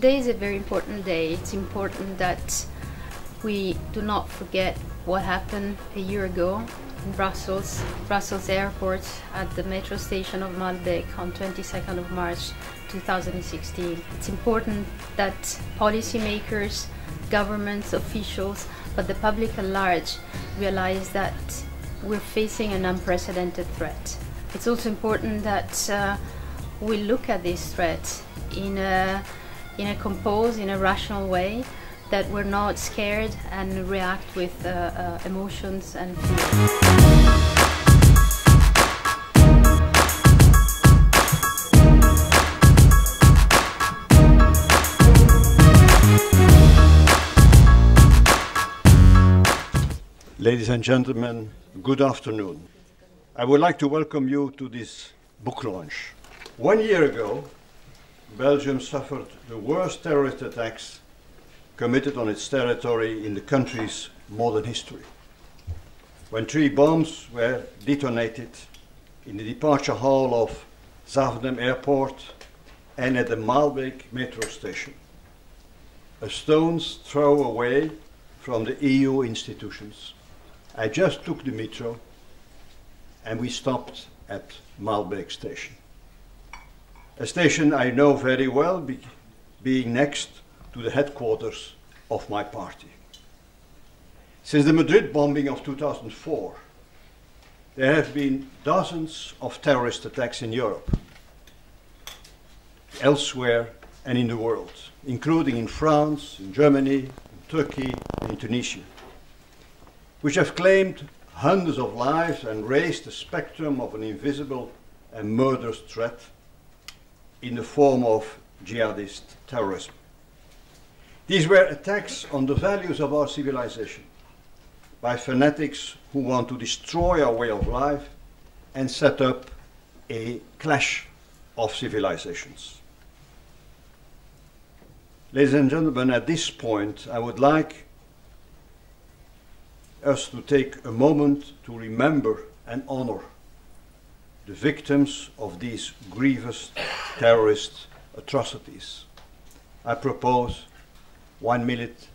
Today is a very important day. It's important that we do not forget what happened a year ago in Brussels airport at the metro station of Malbec on 22nd of March 2016. It's important that policymakers, governments, officials, but the public at large realize that we're facing an unprecedented threat. It's also important that we look at this threat in a composed, in a rational way, that we're not scared and react with emotions and fear. Ladies and gentlemen, good afternoon. I would like to welcome you to this book launch. 1 year ago, Belgium suffered the worst terrorist attacks committed on its territory in the country's modern history, when 3 bombs were detonated in the departure hall of Zaventem Airport and at the Malbec metro station, a stone's throw away from the EU institutions. I just took the metro and we stopped at Malbec station. A station I know very well, being next to the headquarters of my party. Since the Madrid bombing of 2004, there have been dozens of terrorist attacks in Europe, elsewhere and in the world, including in France, in Germany, in Turkey, and in Tunisia, which have claimed hundreds of lives and raised the spectrum of an invisible and murderous threat in the form of jihadist terrorism. These were attacks on the values of our civilization by fanatics who want to destroy our way of life and set up a clash of civilizations. Ladies and gentlemen, at this point, I would like us to take a moment to remember and honor the victims of these grievous terrorist atrocities. I propose 1 minute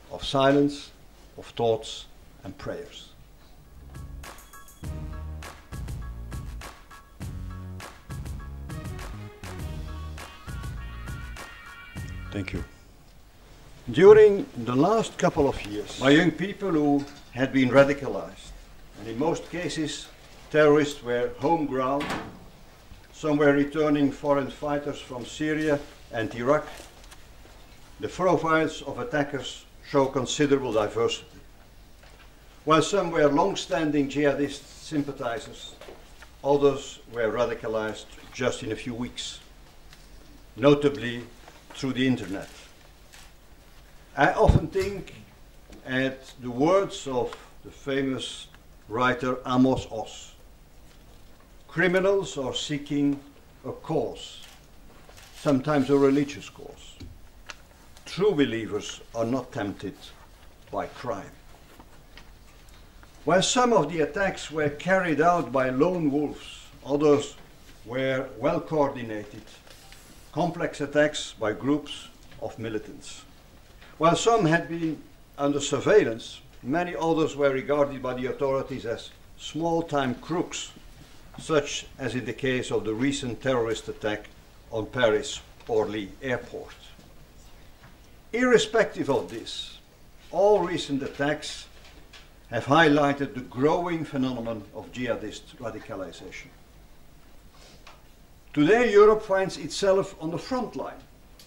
of silence, of thoughts and prayers. Thank you. During the last couple of years, my young people who had been radicalized, and in most cases terrorists were homegrown, some were returning foreign fighters from Syria and Iraq. The profiles of attackers show considerable diversity. While some were long-standing jihadist sympathizers, others were radicalized just in a few weeks, notably through the internet. I often think at the words of the famous writer Amos Oz: criminals are seeking a cause, sometimes a religious cause. True believers are not tempted by crime. While some of the attacks were carried out by lone wolves, others were well coordinated, complex attacks by groups of militants. While some had been under surveillance, many others were regarded by the authorities as small-time crooks, such as in the case of the recent terrorist attack on Paris Orly Airport. Irrespective of this, all recent attacks have highlighted the growing phenomenon of jihadist radicalization. Today, Europe finds itself on the front line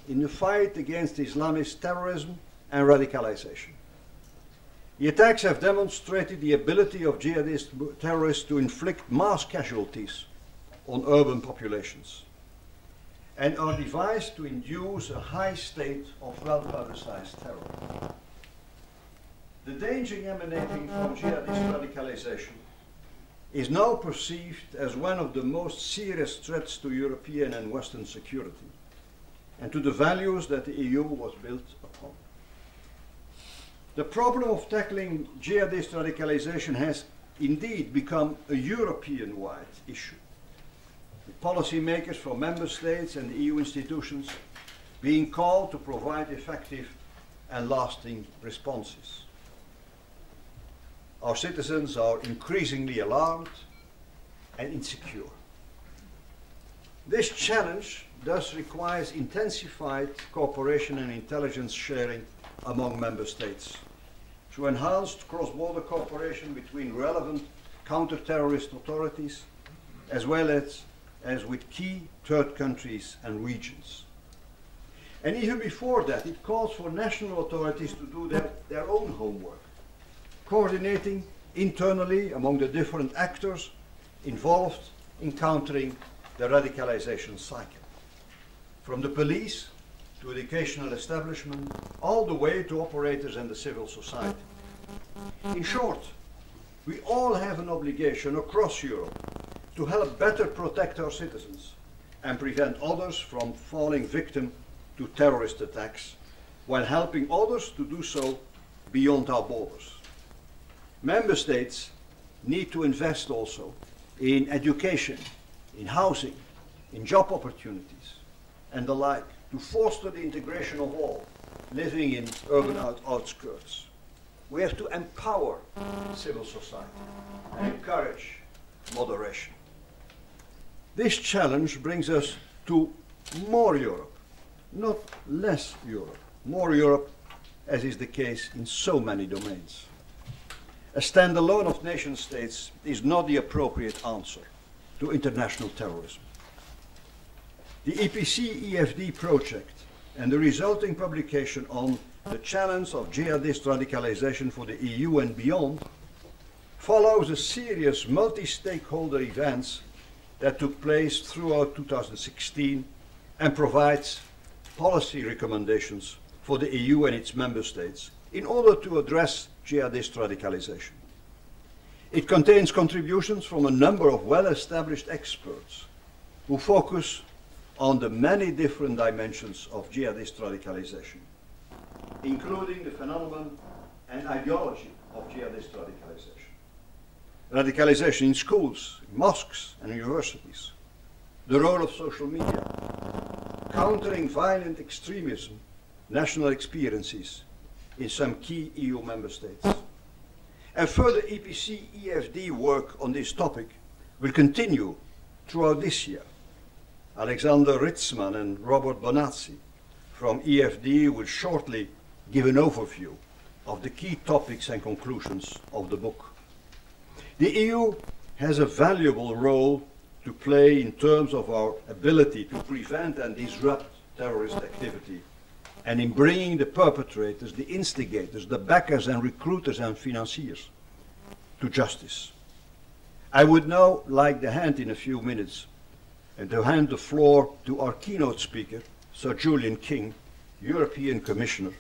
in the fight against Islamist terrorism and radicalization. The attacks have demonstrated the ability of jihadist terrorists to inflict mass casualties on urban populations and are devised to induce a high state of well-publicized terror. The danger emanating from jihadist radicalization is now perceived as one of the most serious threats to European and Western security and to the values that the EU was built upon. The problem of tackling jihadist radicalization has indeed become a European-wide issue, with policymakers from member states and the EU institutions being called to provide effective and lasting responses. Our citizens are increasingly alarmed and insecure. This challenge thus requires intensified cooperation and intelligence sharing among member states, through enhanced cross-border cooperation between relevant counter-terrorist authorities, as well as with key third countries and regions. And even before that, it calls for national authorities to do their own homework, coordinating internally among the different actors involved in countering the radicalization cycle, from the police to educational establishment, all the way to operators and the civil society. In short, we all have an obligation across Europe to help better protect our citizens and prevent others from falling victim to terrorist attacks, while helping others to do so beyond our borders. Member states need to invest also in education, in housing, in job opportunities, and the like, to foster the integration of all living in urban outskirts. We have to empower civil society and encourage moderation. This challenge brings us to more Europe, not less Europe. More Europe, as is the case in so many domains. A standalone of nation states is not the appropriate answer to international terrorism. The EPC-EFD project and the resulting publication on the challenge of jihadist radicalization for the EU and beyond follows a series multi-stakeholder events that took place throughout 2016 and provides policy recommendations for the EU and its member states in order to address jihadist radicalization. It contains contributions from a number of well-established experts who focus on the many different dimensions of jihadist radicalization, including the phenomenon and ideology of jihadist radicalization. Radicalization in schools, mosques and universities, the role of social media, countering violent extremism, national experiences in some key EU member states. And further EPC-EFD work on this topic will continue throughout this year. Alexander Ritzman and Robert Bonazzi from EFD will shortly give an overview of the key topics and conclusions of the book. The EU has a valuable role to play in terms of our ability to prevent and disrupt terrorist activity, and in bringing the perpetrators, the instigators, the backers and recruiters and financiers to justice. I would now like to hand in a few minutes and to hand the floor to our keynote speaker, Sir Julian King, European Commissioner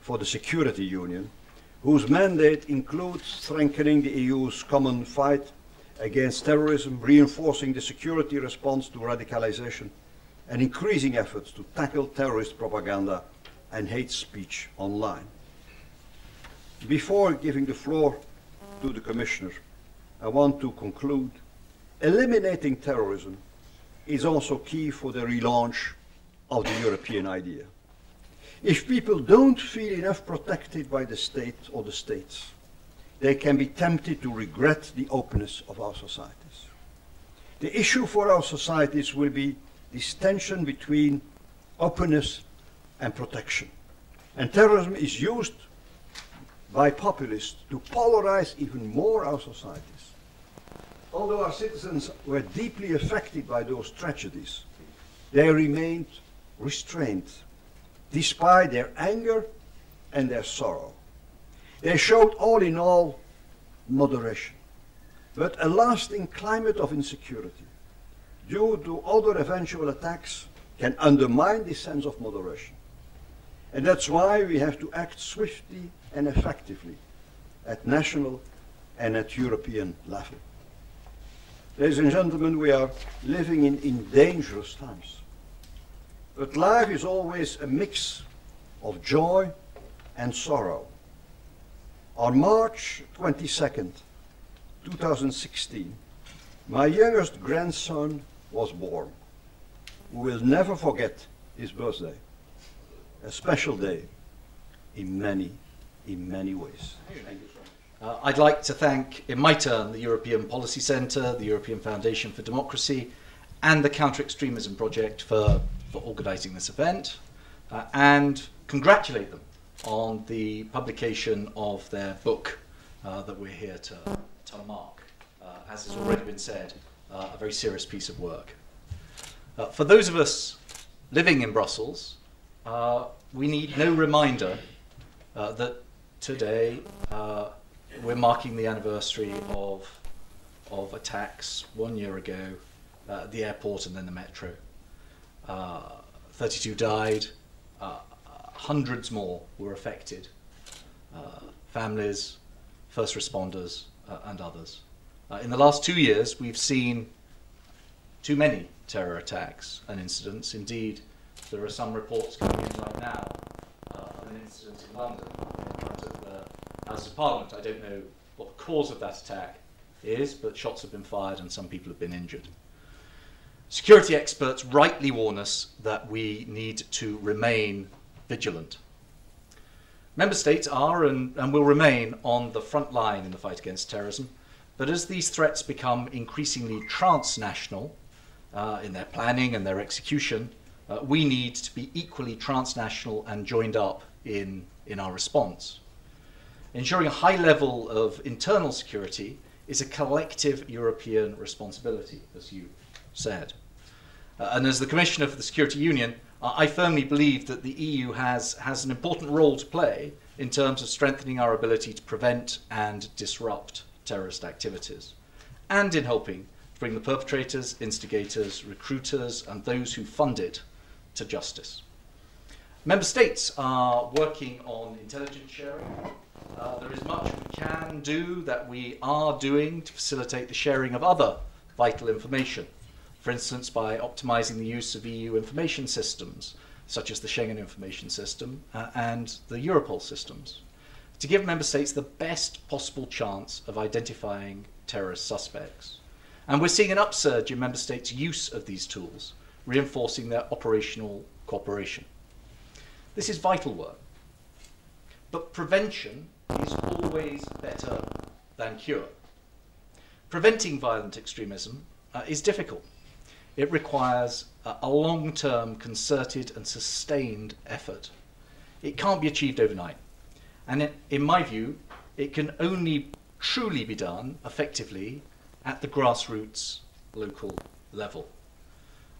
for the Security Union, whose mandate includes strengthening the EU's common fight against terrorism, reinforcing the security response to radicalization, and increasing efforts to tackle terrorist propaganda and hate speech online. Before giving the floor to the Commissioner, I want to conclude. Eliminating terrorism is also key for the relaunch of the European idea. If people don't feel enough protected by the state or the states, they can be tempted to regret the openness of our societies. The issue for our societies will be this tension between openness and protection. And terrorism is used by populists to polarize even more our societies. Although our citizens were deeply affected by those tragedies, they remained restrained, despite their anger and their sorrow. They showed all in all moderation, but a lasting climate of insecurity due to other eventual attacks can undermine this sense of moderation. And that's why we have to act swiftly and effectively at national and at European level. Ladies and gentlemen, we are living in dangerous times. But life is always a mix of joy and sorrow. On March 22nd, 2016, my youngest grandson was born. We will never forget his birthday. a special day in many ways. Thank you so much. I'd like to thank, in my turn, the European Policy Centre, the European Foundation for Democracy, and the Counter-Extremism Project for organising this event, and congratulate them on the publication of their book that we're here to mark. As has already been said, a very serious piece of work. For those of us living in Brussels, we need no reminder that today we're marking the anniversary of attacks 1 year ago at the airport and then the metro. 32 died, hundreds more were affected, families, first responders, and others. In the last 2 years, we've seen too many terror attacks and incidents. Indeed, there are some reports coming in right now of an incident in London in front of the House of Parliament. I don't know what the cause of that attack is, but shots have been fired and some people have been injured. Security experts rightly warn us that we need to remain vigilant. Member states are and will remain on the front line in the fight against terrorism, but as these threats become increasingly transnational in their planning and their execution, we need to be equally transnational and joined up in our response. Ensuring a high level of internal security is a collective European responsibility, as you said. And as the Commissioner for the Security Union, I firmly believe that the EU has an important role to play in terms of strengthening our ability to prevent and disrupt terrorist activities, and in helping to bring the perpetrators, instigators, recruiters, and those who fund it to justice. Member states are working on intelligence sharing. There is much we can do that we are doing to facilitate the sharing of other vital information, for instance by optimising the use of EU information systems, such as the Schengen Information System and the Europol systems, to give member states the best possible chance of identifying terrorist suspects. And we're seeing an upsurge in member states' use of these tools, reinforcing their operational cooperation. This is vital work. But prevention is always better than cure. Preventing violent extremism is difficult. It requires a long-term, concerted and sustained effort. It can't be achieved overnight. And in my view, it can only truly be done effectively at the grassroots local level.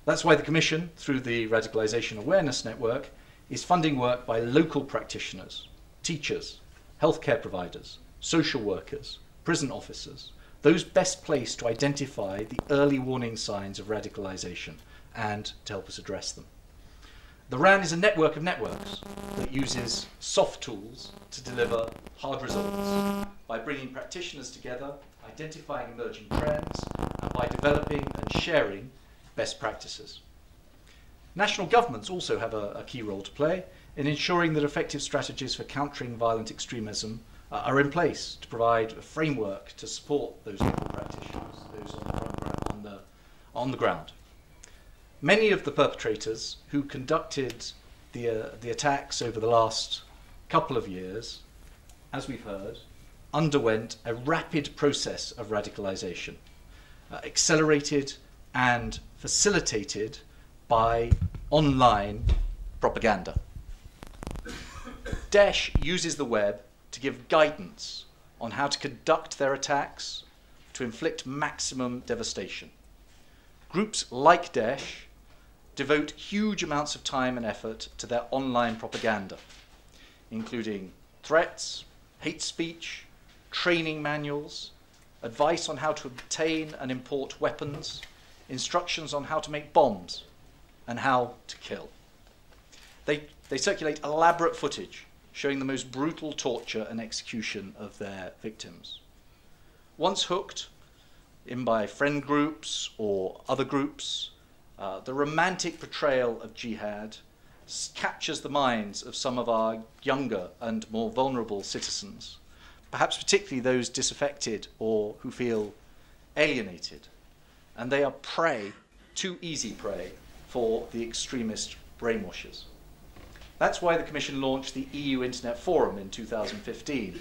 That's why the Commission, through the Radicalisation Awareness Network, is funding work by local practitioners, teachers, healthcare providers, social workers, prison officers, those best placed to identify the early warning signs of radicalisation and to help us address them. The RAN is a network of networks that uses soft tools to deliver hard results by bringing practitioners together, identifying emerging trends, and by developing and sharing best practices. National governments also have a key role to play in ensuring that effective strategies for countering violent extremism are in place to provide a framework to support those local practitioners, those on the ground. Many of the perpetrators who conducted the attacks over the last couple of years, as we've heard, underwent a rapid process of radicalisation, accelerated and facilitated by online propaganda. Daesh uses the web to give guidance on how to conduct their attacks to inflict maximum devastation. Groups like Daesh devote huge amounts of time and effort to their online propaganda, including threats, hate speech, training manuals, advice on how to obtain and import weapons, instructions on how to make bombs, and how to kill. They circulate elaborate footage showing the most brutal torture and execution of their victims. Once hooked in by friend groups or other groups, the romantic portrayal of jihad captures the minds of some of our younger and more vulnerable citizens, perhaps particularly those disaffected or who feel alienated, and they are prey, too easy prey, for the extremist brainwashers. That's why the Commission launched the EU Internet Forum in 2015,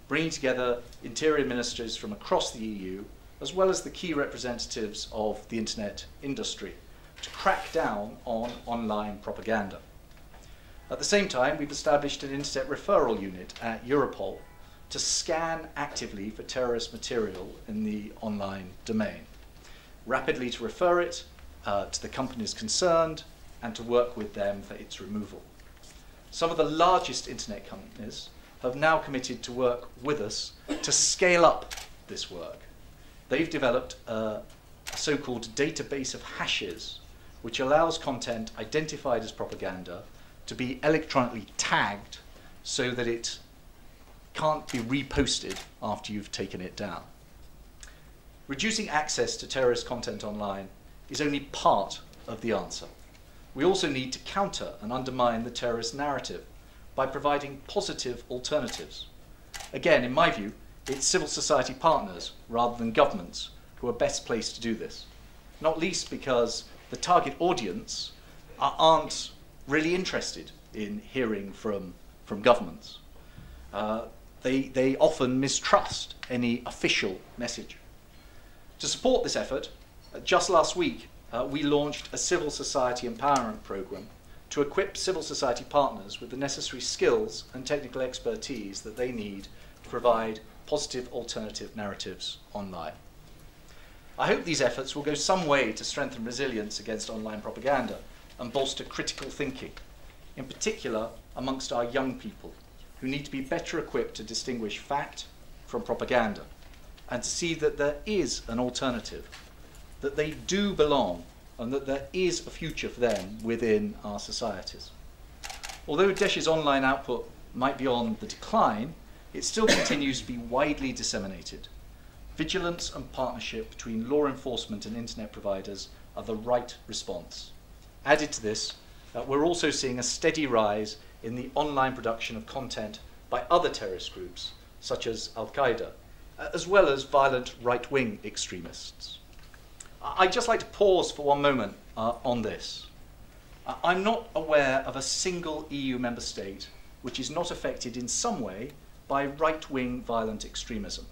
bringing together interior ministers from across the EU, as well as the key representatives of the internet industry, to crack down on online propaganda. At the same time, we've established an internet referral unit at Europol to scan actively for terrorist material in the online domain, rapidly to refer it to the companies concerned and to work with them for its removal. Some of the largest internet companies have now committed to work with us to scale up this work. They've developed a so-called database of hashes, which allows content identified as propaganda to be electronically tagged so that it can't be reposted after you've taken it down. Reducing access to terrorist content online is only part of the answer. We also need to counter and undermine the terrorist narrative by providing positive alternatives. Again, in my view, it's civil society partners rather than governments who are best placed to do this, not least because the target audience aren't really interested in hearing from governments. They often mistrust any official message. To support this effort, just last week, we launched a civil society empowerment program to equip civil society partners with the necessary skills and technical expertise that they need to provide positive alternative narratives online. I hope these efforts will go some way to strengthen resilience against online propaganda and bolster critical thinking, in particular amongst our young people, who need to be better equipped to distinguish fact from propaganda and to see that there is an alternative, that they do belong, and that there is a future for them within our societies. Although Daesh's online output might be on the decline, it still continues to be widely disseminated. Vigilance and partnership between law enforcement and internet providers are the right response. Added to this, we're also seeing a steady rise in the online production of content by other terrorist groups, such as Al-Qaeda, as well as violent right-wing extremists. I'd just like to pause for one moment on this. I'm not aware of a single EU member state which is not affected in some way by right-wing violent extremism.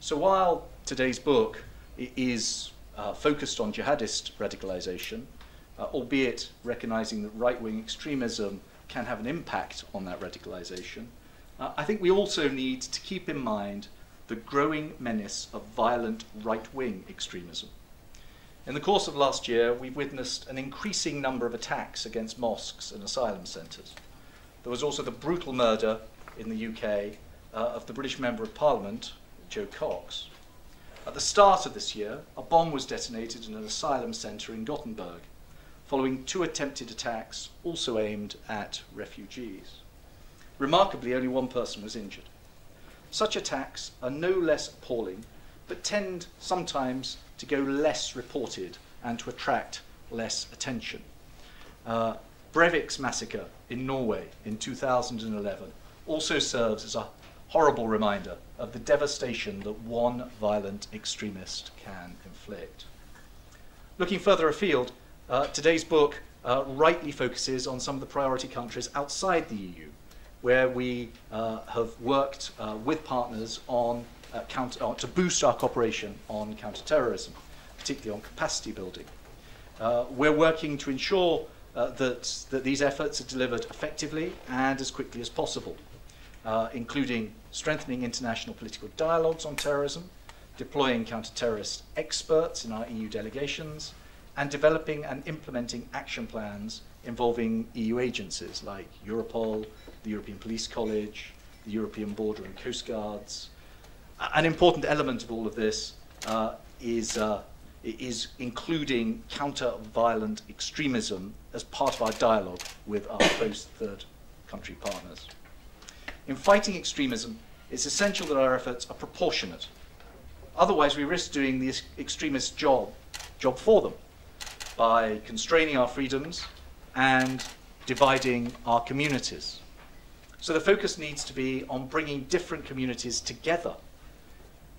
So while today's book is focused on jihadist radicalisation, albeit recognising that right-wing extremism can have an impact on that radicalisation, I think we also need to keep in mind the growing menace of violent right-wing extremism. In the course of last year, we've witnessed an increasing number of attacks against mosques and asylum centres. There was also the brutal murder in the UK of the British Member of Parliament, Joe Cox. At the start of this year, a bomb was detonated in an asylum centre in Gothenburg, following 2 attempted attacks also aimed at refugees. Remarkably, only 1 person was injured. Such attacks are no less appalling, but tend sometimes to go less reported and to attract less attention. Breivik's massacre in Norway in 2011 also serves as a horrible reminder of the devastation that one violent extremist can inflict. Looking further afield, today's book rightly focuses on some of the priority countries outside the EU, where we have worked with partners on to boost our cooperation on counter-terrorism, particularly on capacity building. We're working to ensure that these efforts are delivered effectively and as quickly as possible, including strengthening international political dialogues on terrorism, deploying counter-terrorist experts in our EU delegations, and developing and implementing action plans involving EU agencies like Europol, the European Police College, the European Border and Coast Guards. An important element of all of this is including counter-violent extremism as part of our dialogue with our close third country partners. In fighting extremism, it's essential that our efforts are proportionate. Otherwise, we risk doing the extremists' job for them by constraining our freedoms and dividing our communities. So the focus needs to be on bringing different communities together,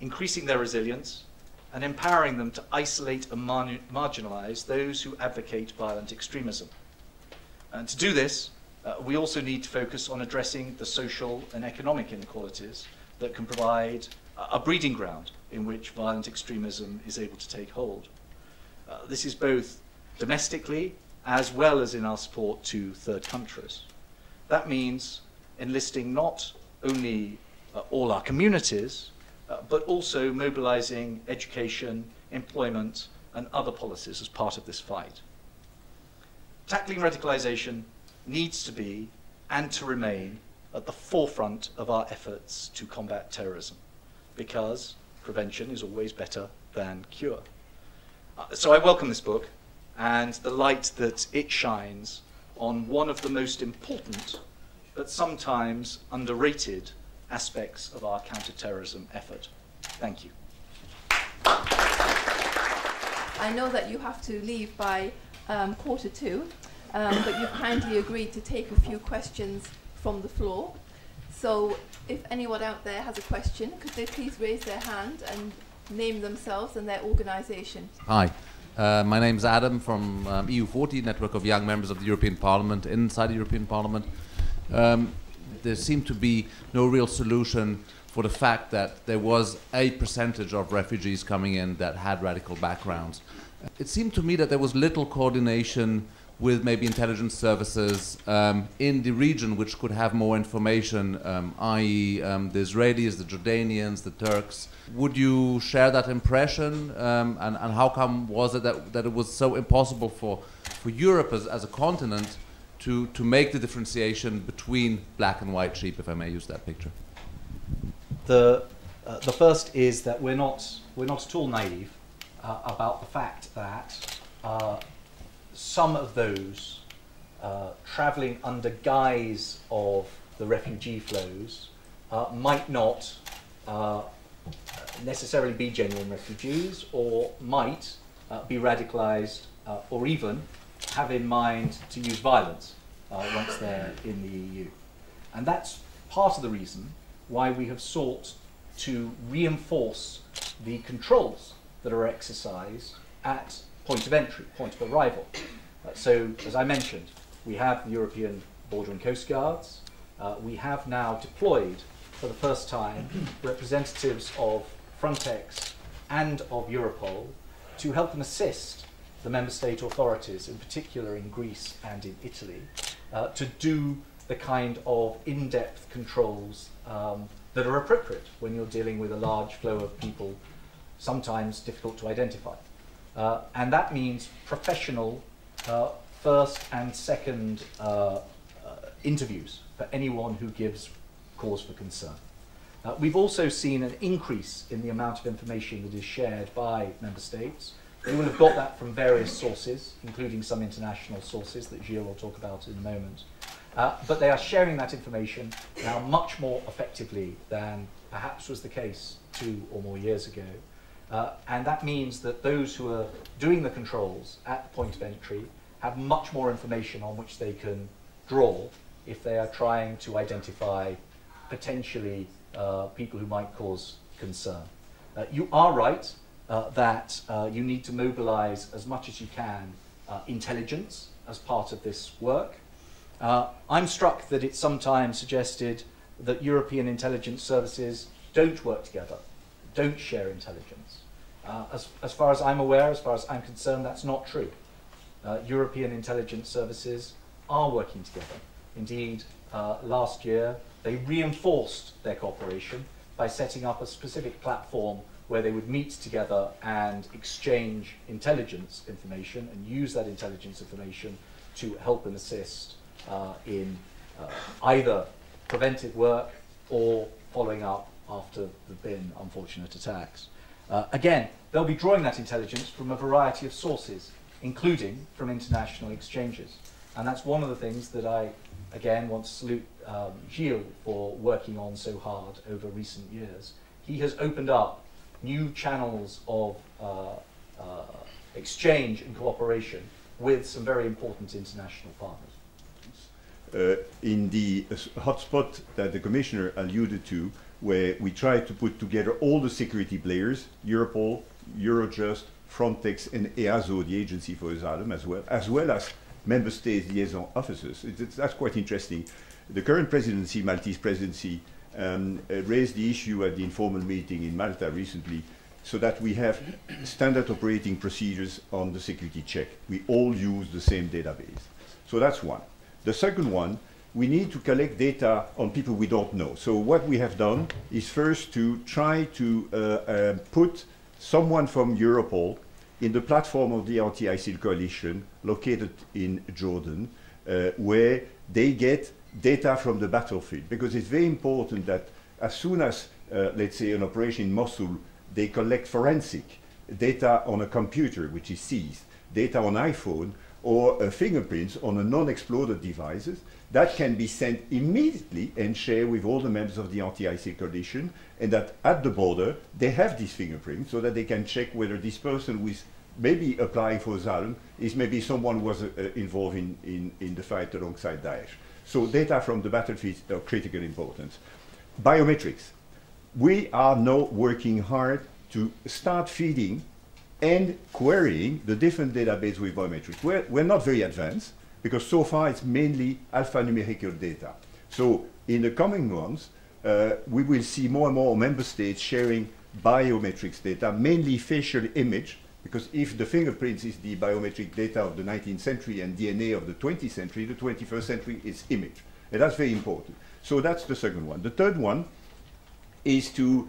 increasing their resilience, and empowering them to isolate and marginalize those who advocate violent extremism. And to do this, we also need to focus on addressing the social and economic inequalities that can provide a breeding ground in which violent extremism is able to take hold. This is both domestically as well as in our support to third countries. That means enlisting not only all our communities, but also mobilizing education, employment, and other policies as part of this fight. Tackling radicalization needs to be and to remain at the forefront of our efforts to combat terrorism, because prevention is always better than cure. So I welcome this book and the light that it shines on one of the most important but sometimes underrated aspects of our counter-terrorism effort. Thank you. I know that you have to leave by 1:45, but you've kindly agreed to take a few questions from the floor. So if anyone out there has a question, could they please raise their hand and name themselves and their organisation? Hi, my name is Adam from EU40, network of young members of the European Parliament inside the European Parliament. There seemed to be no real solution for the fact that there was a percentage of refugees coming in that had radical backgrounds. It seemed to me that there was little coordination with maybe intelligence services in the region which could have more information, i.e. The Israelis, the Jordanians, the Turks. Would you share that impression? And how come was it that it was so impossible for Europe as a continent to make the differentiation between black and white sheep, if I may use that picture? The first is that we're not at all naive about the fact that some of those travelling under guise of the refugee flows might not necessarily be genuine refugees, or might be radicalised, or even have in mind to use violence once they're in the EU. And that's part of the reason why we have sought to reinforce the controls that are exercised at point of entry, point of arrival. So, as I mentioned, we have the European Border and Coast Guards. We have now deployed, for the first time, representatives of Frontex and of Europol to help and assist the member state authorities, in particular in Greece and in Italy, to do the kind of in-depth controls that are appropriate when you're dealing with a large flow of people, sometimes difficult to identify. And that means professional first and second interviews for anyone who gives cause for concern. We've also seen an increase in the amount of information that is shared by member states. You will have got that from various sources, including some international sources that Gilles will talk about in a moment. But they are sharing that information now much more effectively than perhaps was the case 2 or more years ago. And that means that those who are doing the controls at the point of entry have much more information on which they can draw if they are trying to identify potentially people who might cause concern. You are right that you need to mobilize as much as you can intelligence as part of this work. I'm struck that it's sometimes suggested that European intelligence services don't work together, don't share intelligence. As far as I'm aware, as far as I'm concerned, that's not true. European intelligence services are working together. Indeed, last year they reinforced their cooperation by setting up a specific platform where they would meet together and exchange intelligence information and use that intelligence information to help and assist in either preventive work or following up after there have been unfortunate attacks. Again, they'll be drawing that intelligence from a variety of sources, including from international exchanges. And that's one of the things that I, again, want to salute Gilles for working on so hard over recent years. He has opened up new channels of exchange and cooperation with some very important international partners. In the hotspot that the Commissioner alluded to, where we try to put together all the security players, Europol, Eurojust, Frontex and EASO, the Agency for Asylum, as well as member states liaison officers. That's quite interesting. The current presidency, Maltese presidency, raised the issue at the informal meeting in Malta recently, so that we have standard operating procedures on the security check. We all use the same database. So that's one. The second one, we need to collect data on people we don't know. So what we have done is first to try to put someone from Europol in the platform of the anti-ISIL coalition located in Jordan, where they get data from the battlefield. Because it's very important that as soon as, let's say, an operation in Mosul, they collect forensic data on a computer, which is seized, data on iPhone, or fingerprints on a non-exploded devices, that can be sent immediately and shared with all the members of the anti-ISIL coalition, and that at the border, they have these fingerprints so that they can check whether this person who is maybe applying for asylum is maybe someone who was involved in the fight alongside Daesh. So data from the battlefield are of critical importance. Biometrics. We are now working hard to start feeding and querying the different databases with biometrics. We're not very advanced, because so far it's mainly alphanumerical data. So in the coming months, we will see more and more member states sharing biometrics data, mainly facial image, because if the fingerprints is the biometric data of the 19th century and DNA of the 20th century, the 21st century is image. And that's very important. So that's the second one. The third one is to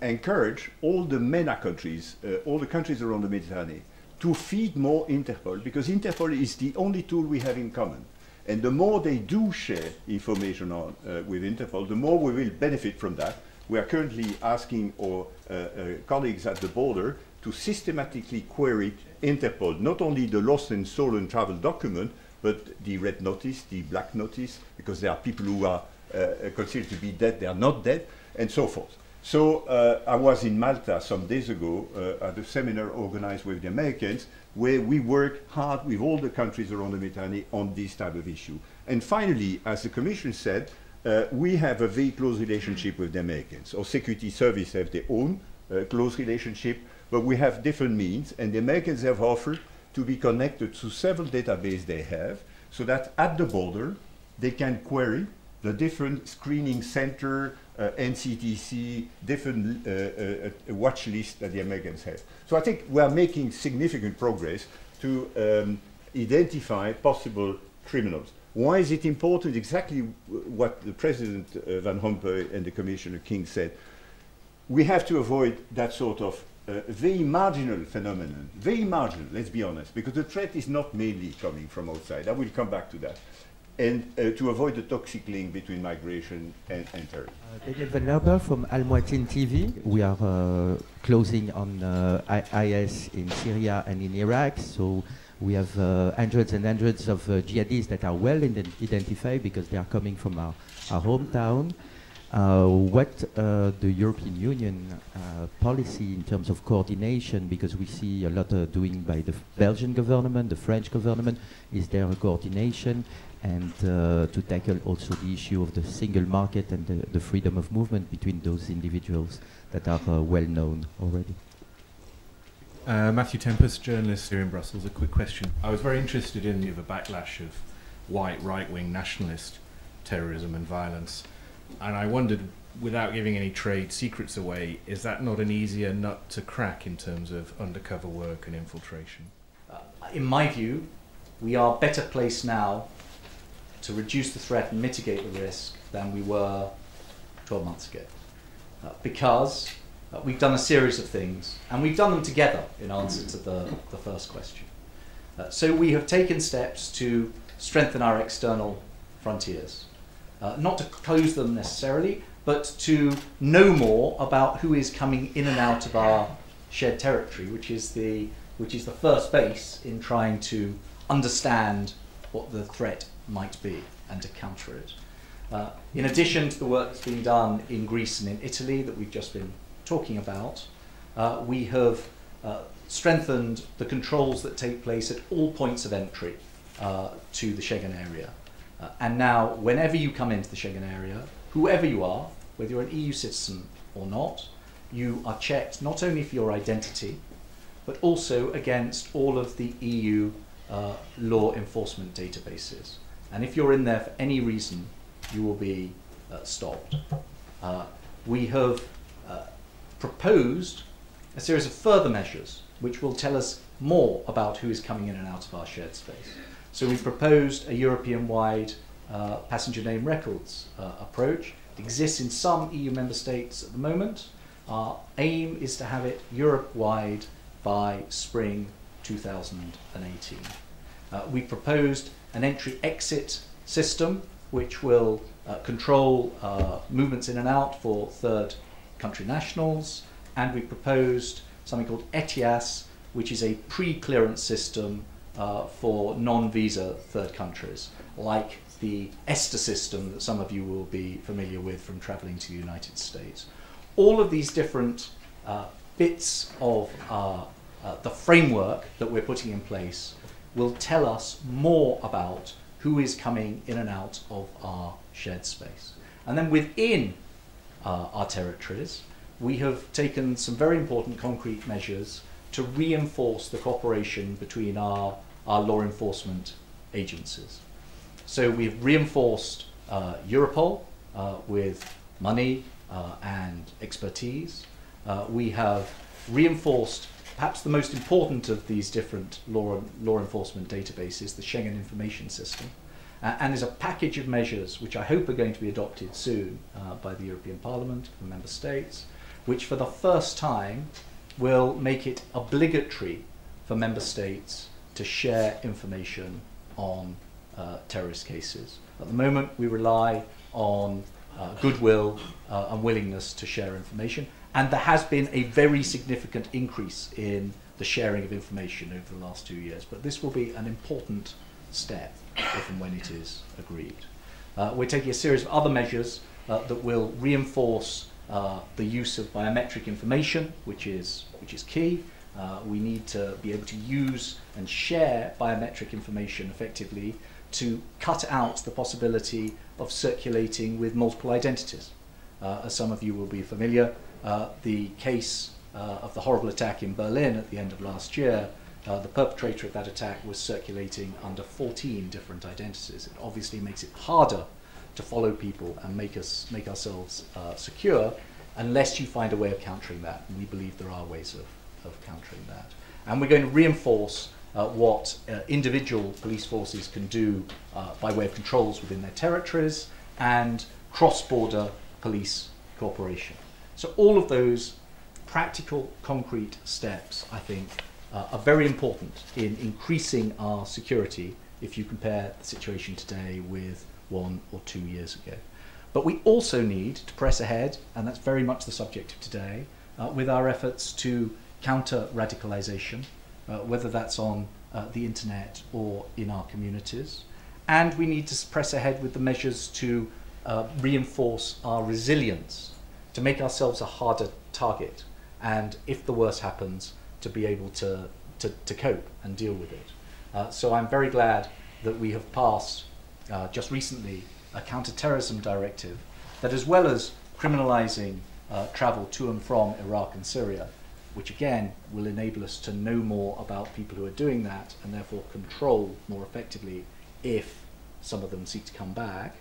encourage all the MENA countries, all the countries around the Mediterranean, to feed more Interpol, because Interpol is the only tool we have in common. And the more they do share information on, with Interpol, the more we will benefit from that. We are currently asking our colleagues at the border to systematically query Interpol, not only the lost and stolen travel document, but the red notice, the black notice, because there are people who are considered to be dead, they are not dead, and so forth. So I was in Malta some days ago at a seminar organized with the Americans, where we work hard with all the countries around the Mediterranean on this type of issue. And finally, as the Commission said, we have a very close relationship with the Americans. Our security service have their own close relationship, but we have different means, and the Americans have offered to be connected to several databases they have, so that at the border, they can query the different screening center, NCTC, different watch lists that the Americans have. So I think we are making significant progress to identify possible criminals. Why is it important? Exactly what the President Van Rompuy and the Commissioner King said. We have to avoid that sort of very marginal phenomenon, very marginal, let's be honest, because the threat is not mainly coming from outside. I will come back to that. And to avoid the toxic link between migration and terrorism. David Van Lerber from Almouwatin TV. We are closing on IS in Syria and in Iraq, so we have hundreds and hundreds of jihadists that are well identified because they are coming from our hometown. What the European Union policy in terms of coordination, because we see a lot doing by the Belgian government, the French government, is there a coordination? And to tackle also the issue of the single market and the freedom of movement between those individuals that are well known already. Matthew Tempest, journalist here in Brussels. A quick question. I was very interested in the backlash of white, right-wing nationalist terrorism and violence. And I wondered, without giving any trade secrets away, is that not an easier nut to crack in terms of undercover work and infiltration? In my view, we are better placed now to reduce the threat and mitigate the risk than we were 12 months ago. Because we've done a series of things, and we've done them together in answer to the first question. So we have taken steps to strengthen our external frontiers. Not to close them necessarily, but to know more about who is coming in and out of our shared territory, which is the first base in trying to understand what the threat might be and to counter it. In addition to the work that's being done in Greece and in Italy that we've just been talking about, we have strengthened the controls that take place at all points of entry to the Schengen area. And now, whenever you come into the Schengen area, whoever you are, whether you're an EU citizen or not, you are checked not only for your identity, but also against all of the EU law enforcement databases. And if you're in there for any reason, you will be stopped. We have proposed a series of further measures which will tell us more about who is coming in and out of our shared space. So we've proposed a European-wide passenger name records approach. It exists in some EU member states at the moment. Our aim is to have it Europe-wide by spring 2018. We proposed an entry-exit system which will control movements in and out for third country nationals, and we proposed something called ETIAS, which is a pre-clearance system for non-visa third countries, like the ESTA system that some of you will be familiar with from traveling to the United States. All of these different bits of the framework that we're putting in place will tell us more about who is coming in and out of our shared space. And then within our territories, we have taken some very important concrete measures to reinforce the cooperation between our law enforcement agencies. So we've reinforced Europol with money and expertise. We have reinforced perhaps the most important of these different law enforcement databases, the Schengen Information System. And there's a package of measures which I hope are going to be adopted soon by the European Parliament and member states, which for the first time will make it obligatory for member states to share information on terrorist cases. At the moment, we rely on goodwill and willingness to share information, and there has been a very significant increase in the sharing of information over the last 2 years, but this will be an important step if and when it is agreed. We're taking a series of other measures that will reinforce the use of biometric information, which is key. We need to be able to use and share biometric information effectively to cut out the possibility of circulating with multiple identities. As some of you will be familiar, the case of the horrible attack in Berlin at the end of last year, the perpetrator of that attack was circulating under 14 different identities. It obviously makes it harder to follow people and make ourselves secure unless you find a way of countering that. And we believe there are ways of countering that. And we're going to reinforce what individual police forces can do by way of controls within their territories and cross-border police cooperation. So all of those practical, concrete steps, I think, are very important in increasing our security if you compare the situation today with 1 or 2 years ago. But we also need to press ahead, and that's very much the subject of today, with our efforts to counter radicalisation, whether that's on the internet or in our communities. And we need to press ahead with the measures to reinforce our resilience, to make ourselves a harder target, and if the worst happens, to be able to cope and deal with it. So I'm very glad that we have passed just recently a counter-terrorism directive that, as well as criminalising travel to and from Iraq and Syria, which again will enable us to know more about people who are doing that and therefore control more effectively if some of them seek to come back.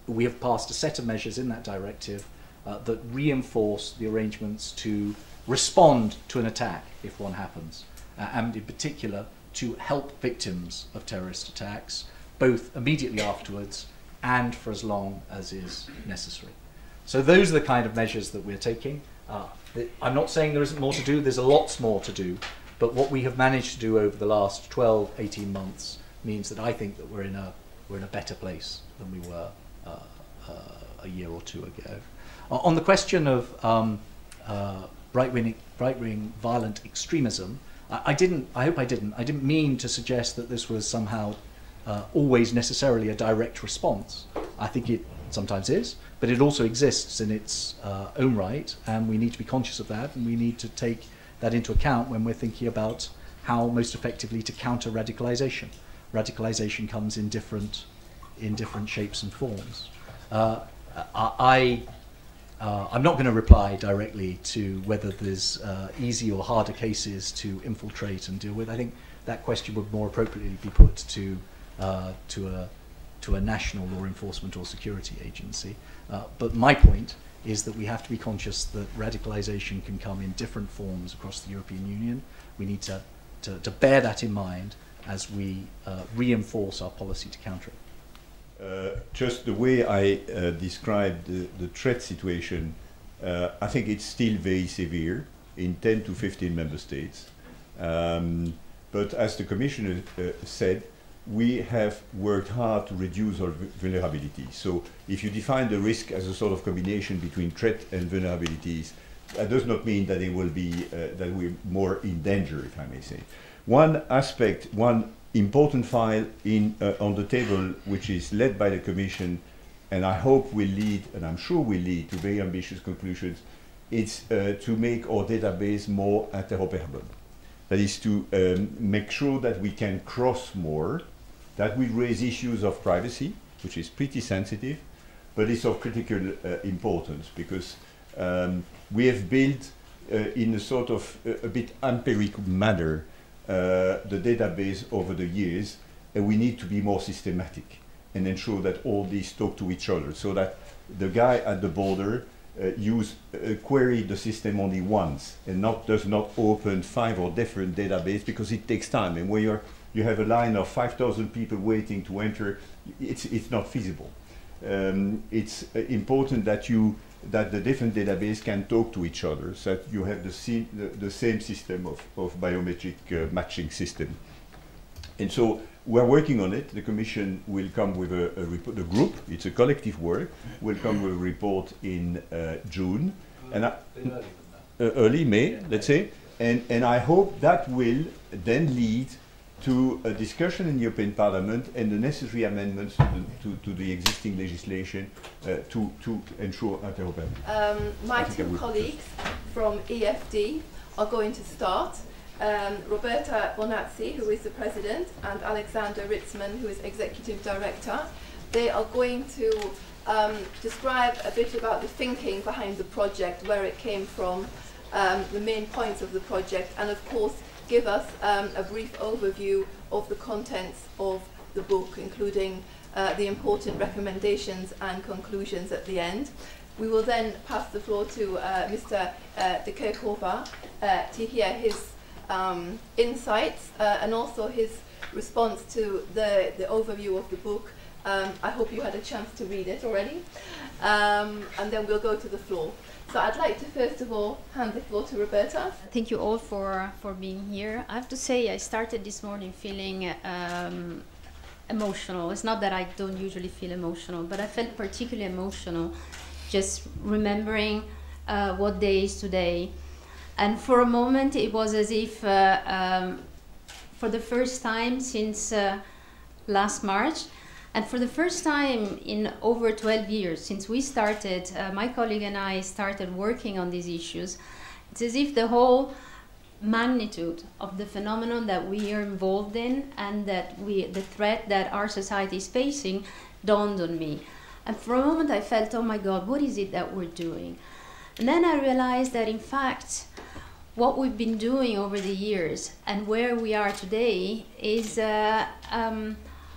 We have passed a set of measures in that directive that reinforce the arrangements to respond to an attack if one happens, and in particular to help victims of terrorist attacks, both immediately afterwards and for as long as is necessary. So those are the kind of measures that we're taking. I'm not saying there isn't more to do, there's a lots more to do, but what we have managed to do over the last 12, 18 months means that I think that we're in a better place than we were a year or two ago. On the question of right-wing violent extremism, I hope I didn't mean to suggest that this was somehow always necessarily a direct response. I think it sometimes is, but it also exists in its own right, and we need to be conscious of that, and we need to take that into account when we're thinking about how most effectively to counter radicalisation. Radicalisation comes in different shapes and forms. I'm not going to reply directly to whether there's easy or harder cases to infiltrate and deal with. I think that question would more appropriately be put to a national law enforcement or security agency. But my point is that we have to be conscious that radicalisation can come in different forms across the European Union. We need to bear that in mind as we reinforce our policy to counter it. Just the way I described the threat situation, I think it's still very severe in 10 to 15 member states. But as the Commissioner said, we have worked hard to reduce our vulnerability. So if you define the risk as a sort of combination between threat and vulnerabilities, that does not mean that it will be that we're more in danger, if I may say. One aspect, one important file on the table, which is led by the Commission, and I hope will lead, and I'm sure will lead to very ambitious conclusions, it's to make our database more interoperable. That is to make sure that we can cross more. That will raise issues of privacy, which is pretty sensitive, but it's of critical importance because we have built in a sort of a bit empirical manner the database over the years, and we need to be more systematic and ensure that all these talk to each other, so that the guy at the border query the system only once and does not open 5 or different databases, because it takes time, and when you have a line of 5,000 people waiting to enter, it's not feasible. It's important that the different databases can talk to each other, so that you have the same system of biometric matching system. And so we're working on it. The Commission will come with a report. The group, it's a collective work, will come with a report in June, and early May, let's say. And I hope that will then lead to a discussion in the European Parliament and the necessary amendments to the existing legislation to ensure interoperability. My two colleagues from EFD are going to start. Roberta Bonazzi, who is the President, and Alexander Ritzman, who is Executive Director. They are going to describe a bit about the thinking behind the project, where it came from, the main points of the project, and of course give us a brief overview of the contents of the book, including the important recommendations and conclusions at the end. We will then pass the floor to Mr. de Kerkhove to hear his insights and also his response to the overview of the book. I hope you had a chance to read it already. And then we'll go to the floor. So I'd like to first of all hand the floor to Roberta. Thank you all for being here. I have to say I started this morning feeling emotional. It's not that I don't usually feel emotional, but I felt particularly emotional just remembering what day is today. And for a moment it was as if for the first time since last March, and for the first time in over 12 years since we started, my colleague and I started working on these issues, it's as if the whole magnitude of the phenomenon that we are involved in and that the threat that our society is facing dawned on me. And for a moment I felt, oh my God, what is it that we're doing? And then I realized that in fact what we've been doing over the years and where we are today is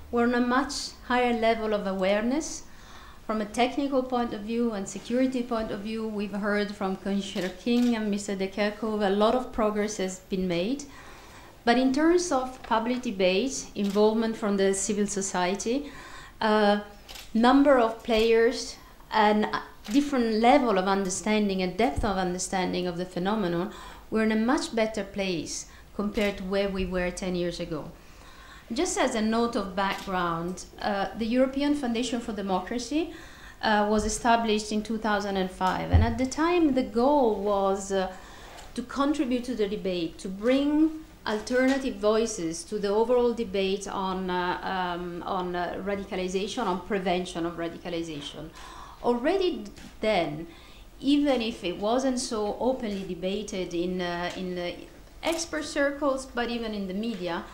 we're on a much higher level of awareness. From a technical point of view and security point of view, we've heard from Commissioner King and Mr. de Kerkhove, a lot of progress has been made. But in terms of public debate, involvement from the civil society, number of players and different level of understanding and depth of understanding of the phenomenon, we're in a much better place compared to where we were 10 years ago. Just as a note of background, the European Foundation for Democracy was established in 2005, and at the time the goal was to contribute to the debate, to bring alternative voices to the overall debate on radicalization, on prevention of radicalization. Already then, even if it wasn't so openly debated in expert circles, but even in the media,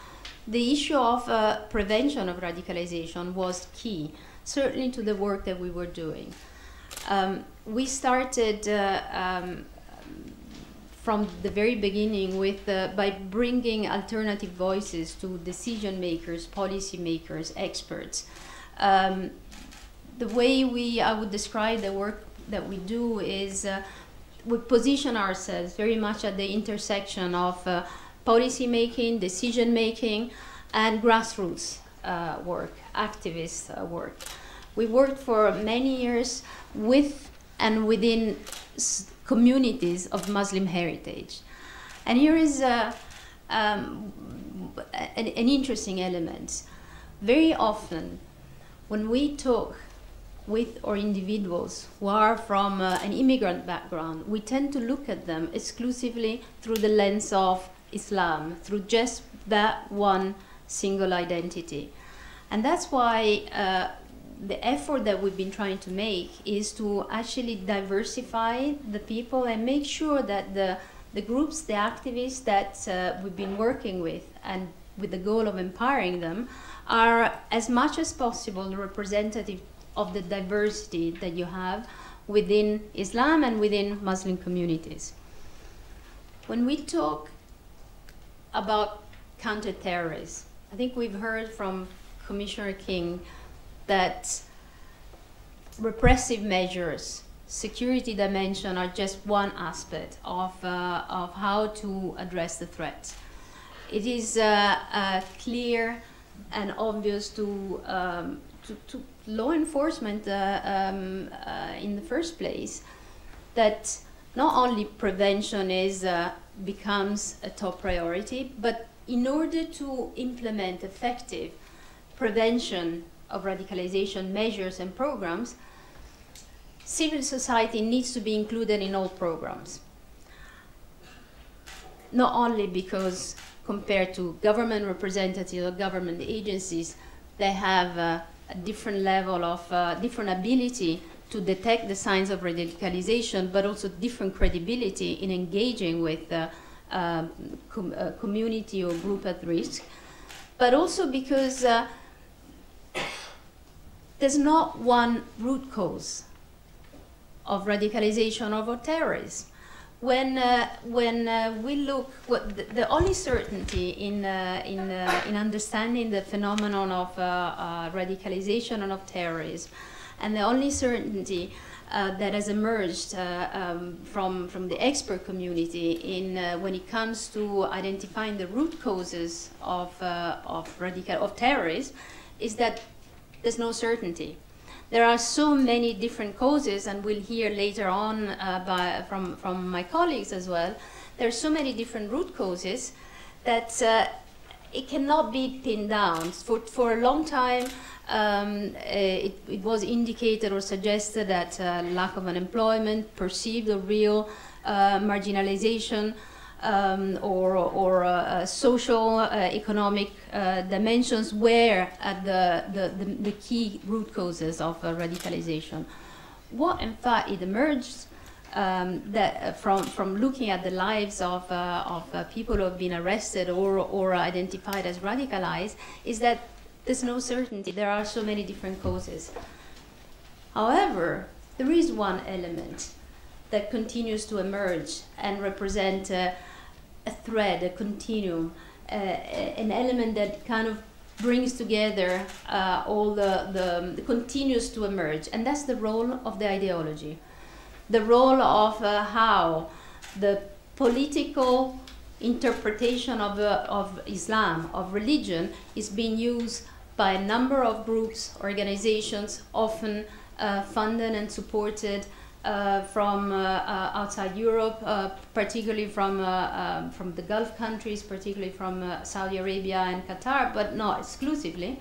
the issue of prevention of radicalization was key, certainly to the work that we were doing. We started from the very beginning with by bringing alternative voices to decision makers, policy makers, experts. The way I would describe the work that we do is we position ourselves very much at the intersection of policy making, decision making, and grassroots work, activist work. We worked for many years with and within communities of Muslim heritage. And here is an interesting element. Very often, when we talk with our individuals who are from an immigrant background, we tend to look at them exclusively through the lens of Islam, through just that one single identity. And that's why the effort that we've been trying to make is to actually diversify the people and make sure that the groups, the activists that we've been working with, and with the goal of empowering them, are as much as possible representative of the diversity that you have within Islam and within Muslim communities. When we talk about counterterrorism, I think we've heard from Commissioner King that repressive measures, security dimension, are just one aspect of how to address the threat. It is clear and obvious to law enforcement in the first place that not only prevention becomes a top priority, but in order to implement effective prevention of radicalization measures and programs, civil society needs to be included in all programs. Not only because compared to government representatives or government agencies, they have a different level of, different ability to detect the signs of radicalization, but also different credibility in engaging with a community or group at risk. But also because there's not one root cause of radicalization or terrorism. When we look, the only certainty in understanding the phenomenon of radicalization and of terrorism, and the only certainty that has emerged from the expert community when it comes to identifying the root causes of terrorism, is that there's no certainty. There are so many different causes, and we'll hear later on from my colleagues as well. There are so many different root causes that it cannot be pinned down. For a long time, it was indicated or suggested that lack of unemployment, perceived or real marginalization, or social, economic dimensions were at the key root causes of radicalization. What in fact it emerged that from looking at the lives of people who have been arrested or identified as radicalized is that there's no certainty. There are so many different causes. However, there is one element that continues to emerge and represent a thread, a continuum, an element that kind of brings together all continues to emerge, and that's the role of the ideology. The role of how the political interpretation of Islam, of religion, is being used by a number of groups, organizations, often funded and supported from outside Europe, particularly from the Gulf countries, particularly from Saudi Arabia and Qatar, but not exclusively.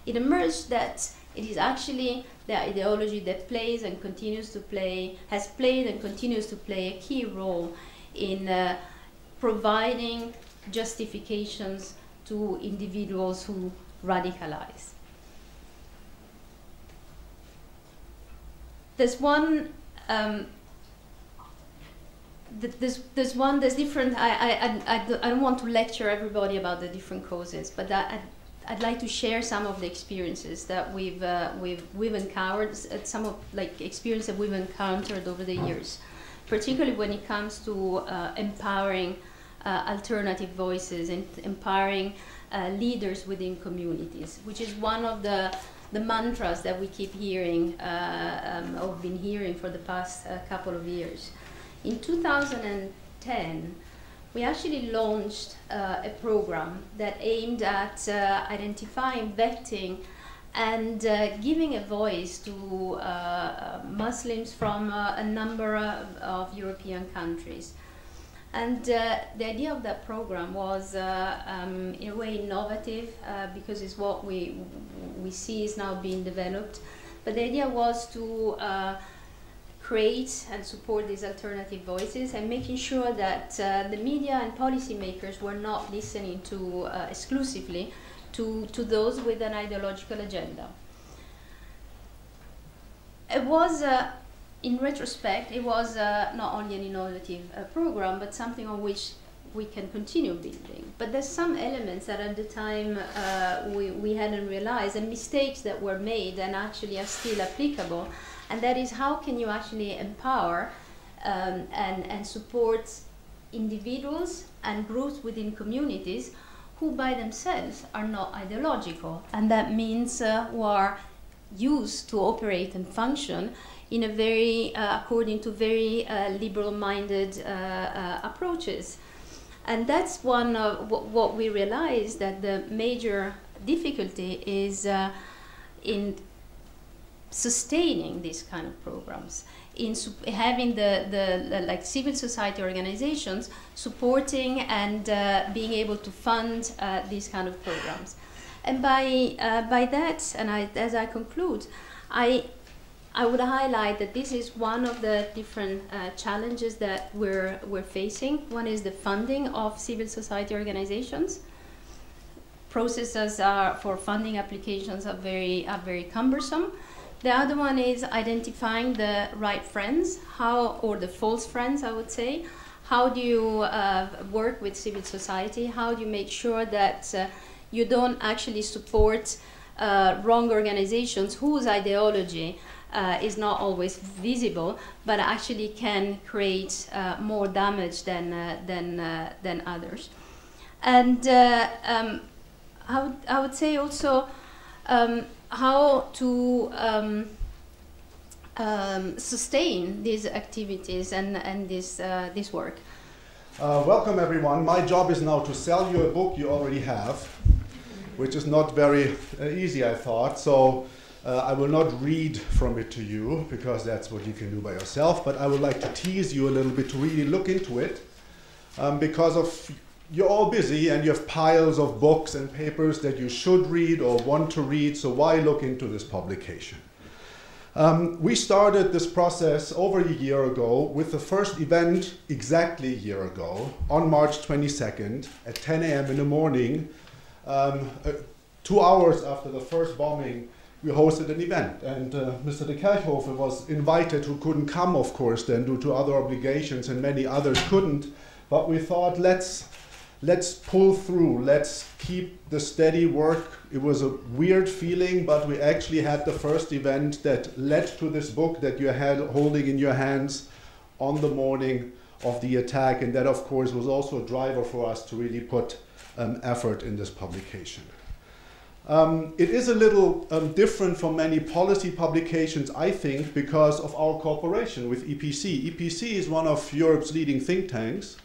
It emerged that it is actually the ideology that plays and continues to play, has played and continues to play a key role in providing justifications to individuals who radicalize. There's one. There's different. I don't want to lecture everybody about the different causes, but I'd like to share some of the experiences that we've encountered, some of experience that we've encountered over the years. particularly when it comes to empowering alternative voices and empowering leaders within communities, which is one of the mantras that we keep hearing, or been hearing for the past couple of years. In 2010, we actually launched a program that aimed at identifying, vetting, and giving a voice to Muslims from a number of European countries. And the idea of that program was, in a way, innovative, because it's what we see is now being developed. But the idea was to create and support these alternative voices and making sure that the media and policymakers were not listening to exclusively to those with an ideological agenda. It was, in retrospect, it was not only an innovative program, but something on which we can continue building. But there's some elements that at the time we hadn't realized, and mistakes that were made and actually are still applicable. And that is, how can you actually empower and support individuals and groups within communities who by themselves are not ideological, and that means who are used to operate and function in a very, according to very liberal-minded approaches. And that's one of what we realized, that the major difficulty is in sustaining these kind of programs, in having the like civil society organizations supporting and being able to fund these kind of programs. And by that, and as I conclude, I would highlight that this is one of the different challenges that we're facing. One is the funding of civil society organizations. Processes for funding applications are very cumbersome. The other one is identifying the right friends, or the false friends, I would say. How do you work with civil society? How do you make sure that you don't actually support wrong organizations whose ideology is not always visible, but actually can create more damage than others? And I would say also how to sustain these activities and this work. Welcome everyone. My job is now to sell you a book you already have, which is not very easy, I thought. So I will not read from it to you, because that's what you can do by yourself, but I would like to tease you a little bit to really look into it, because you're all busy and you have piles of books and papers that you should read or want to read, so why look into this publication? We started this process over a year ago with the first event exactly a year ago, on March 22nd at 10 a.m. in the morning. 2 hours after the first bombing, we hosted an event, and Mr. de Kerkhoven was invited, who couldn't come, of course, then due to other obligations, and many others couldn't. But we thought, let's pull through, let's keep the steady work. It was a weird feeling, but we actually had the first event that led to this book that you had holding in your hands on the morning of the attack, and that, of course, was also a driver for us to really put effort in this publication. It is a little different from many policy publications, I think, because of our cooperation with EPC. EPC is one of Europe's leading think tanks,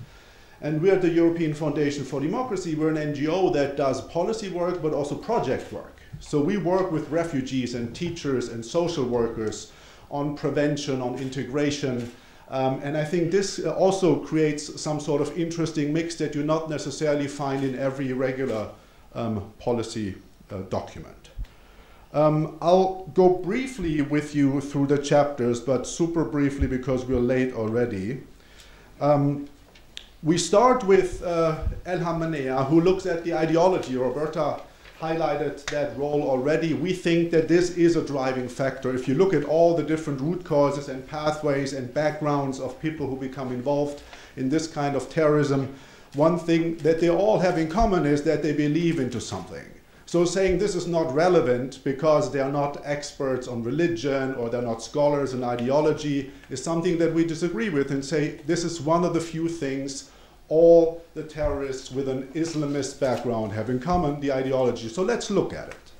and we're the European Foundation for Democracy. We're an NGO that does policy work, but also project work. So we work with refugees and teachers and social workers on prevention, on integration. And I think this also creates some sort of interesting mix that you not necessarily find in every regular policy document. I'll go briefly with you through the chapters, but super briefly because we're late already. We start with Ilham Manea, who looks at the ideology. Roberta highlighted that role already. We think that this is a driving factor. If you look at all the different root causes and pathways and backgrounds of people who become involved in this kind of terrorism, one thing that they all have in common is that they believe into something. So saying this is not relevant because they are not experts on religion or they're not scholars in ideology is something that we disagree with, and say this is one of the few things all the terrorists with an Islamist background have in common, the ideology. So let's look at it.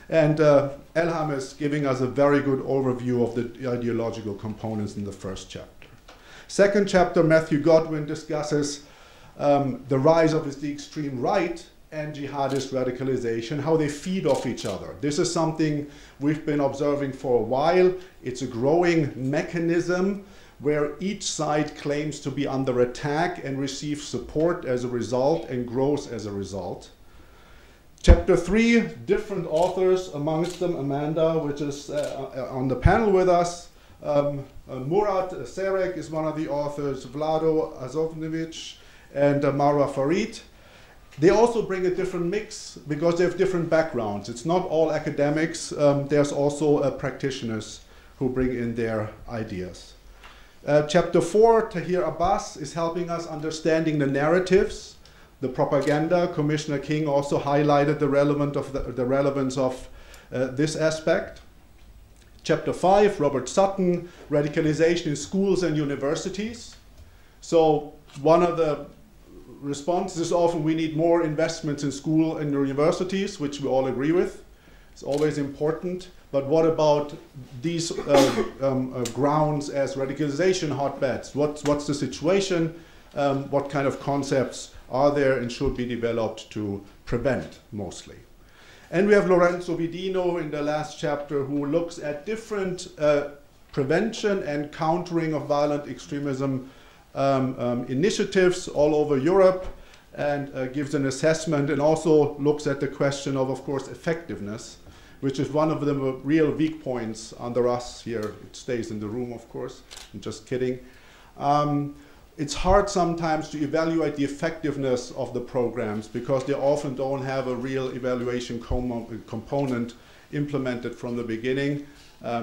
And Elham is giving us a very good overview of the ideological components in the first chapter. Second chapter, Matthew Godwin discusses the rise of the extreme right and jihadist radicalization, how they feed off each other. This is something we've been observing for a while. It's a growing mechanism where each side claims to be under attack and receives support as a result and grows as a result. Chapter 3, different authors, amongst them Amanda, which is on the panel with us. Murat Serek is one of the authors, Vlado Azovnevic, and Marwa Farid. They also bring a different mix because they have different backgrounds. It's not all academics. There's also practitioners who bring in their ideas. Chapter 4, Tahir Abbas is helping us understanding the narratives, the propaganda. Commissioner King also highlighted the relevance of this aspect. Chapter 5, Robert Sutton, radicalization in schools and universities. So one of the responses is often we need more investments in school and universities, which we all agree with. It's always important. But what about these grounds as radicalization hotbeds? What's the situation? What kind of concepts are there and should be developed to prevent, mostly? And we have Lorenzo Vidino in the last chapter who looks at different prevention and countering of violent extremism initiatives all over Europe, and gives an assessment and also looks at the question of course, effectiveness, which is one of the real weak points under us here. It stays in the room, of course. I'm just kidding. It's hard sometimes to evaluate the effectiveness of the programs because they often don't have a real evaluation component implemented from the beginning.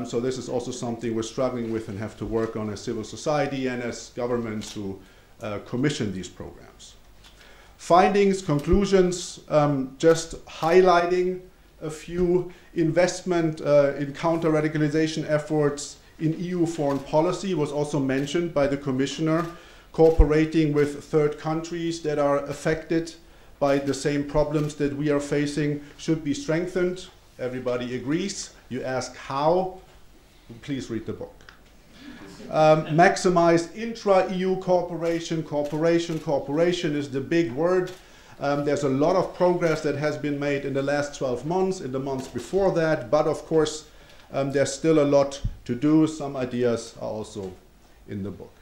So this is also something we're struggling with and have to work on as civil society and as governments who commission these programs. Findings, conclusions, just highlighting a few. Investment in counter-radicalization efforts in EU foreign policy was also mentioned by the Commissioner. Cooperating with third countries that are affected by the same problems that we are facing should be strengthened. Everybody agrees. You ask how? Please read the book. Maximize intra-EU cooperation. Cooperation is the big word. There's a lot of progress that has been made in the last 12 months, in the months before that, but of course there's still a lot to do. Some ideas are also in the book.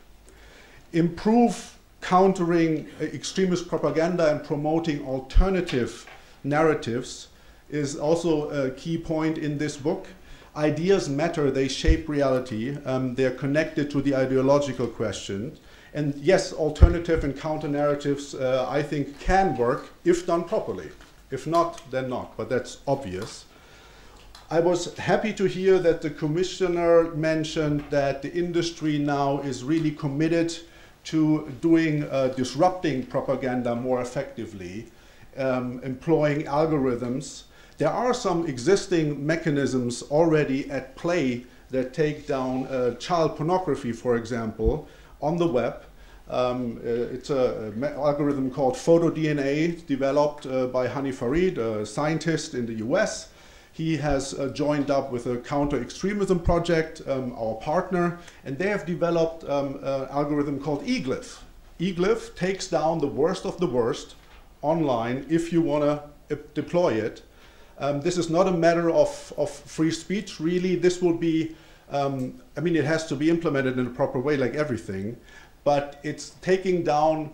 Improve countering extremist propaganda and promoting alternative narratives is also a key point in this book. Ideas matter, they shape reality, they're connected to the ideological question. And yes, alternative and counter narratives I think can work if done properly. If not, then not, but that's obvious. I was happy to hear that the Commissioner mentioned that the industry now is really committed to doing disrupting propaganda more effectively, employing algorithms. There are some existing mechanisms already at play that take down child pornography, for example, on the web. It's an algorithm called PhotoDNA, developed by Hani Farid, a scientist in the US. He has joined up with a counter-extremism project, our partner, and they have developed an algorithm called eGlyph. eGlyph takes down the worst of the worst online if you want to deploy it. This is not a matter of free speech, really. This will be, I mean, it has to be implemented in a proper way, like everything, but it's taking down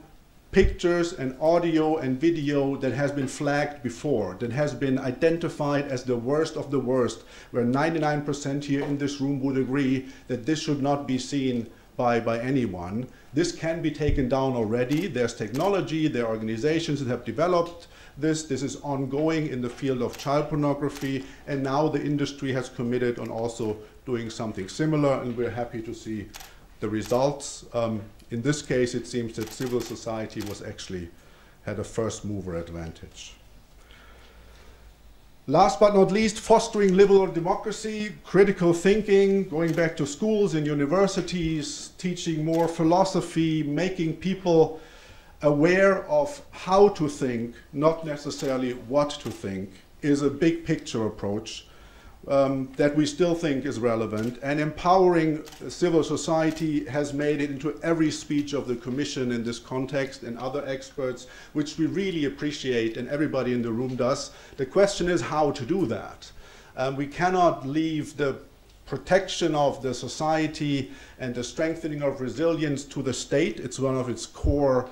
pictures and audio and video that has been flagged before, that has been identified as the worst of the worst, where 99% here in this room would agree that this should not be seen by anyone. This can be taken down already. There's technology, there are organizations that have developed this. This is ongoing in the field of child pornography, and now the industry has committed on also doing something similar, and we're happy to see the results. In this case, it seems that civil society was actually had a first mover advantage. Last but not least, fostering liberal democracy, critical thinking, going back to schools and universities, teaching more philosophy, making people aware of how to think, not necessarily what to think, is a big picture approach that we still think is relevant. And empowering civil society has made it into every speech of the Commission in this context and other experts, which we really appreciate and everybody in the room does. The question is how to do that. We cannot leave the protection of the society and the strengthening of resilience to the state. It's one of its core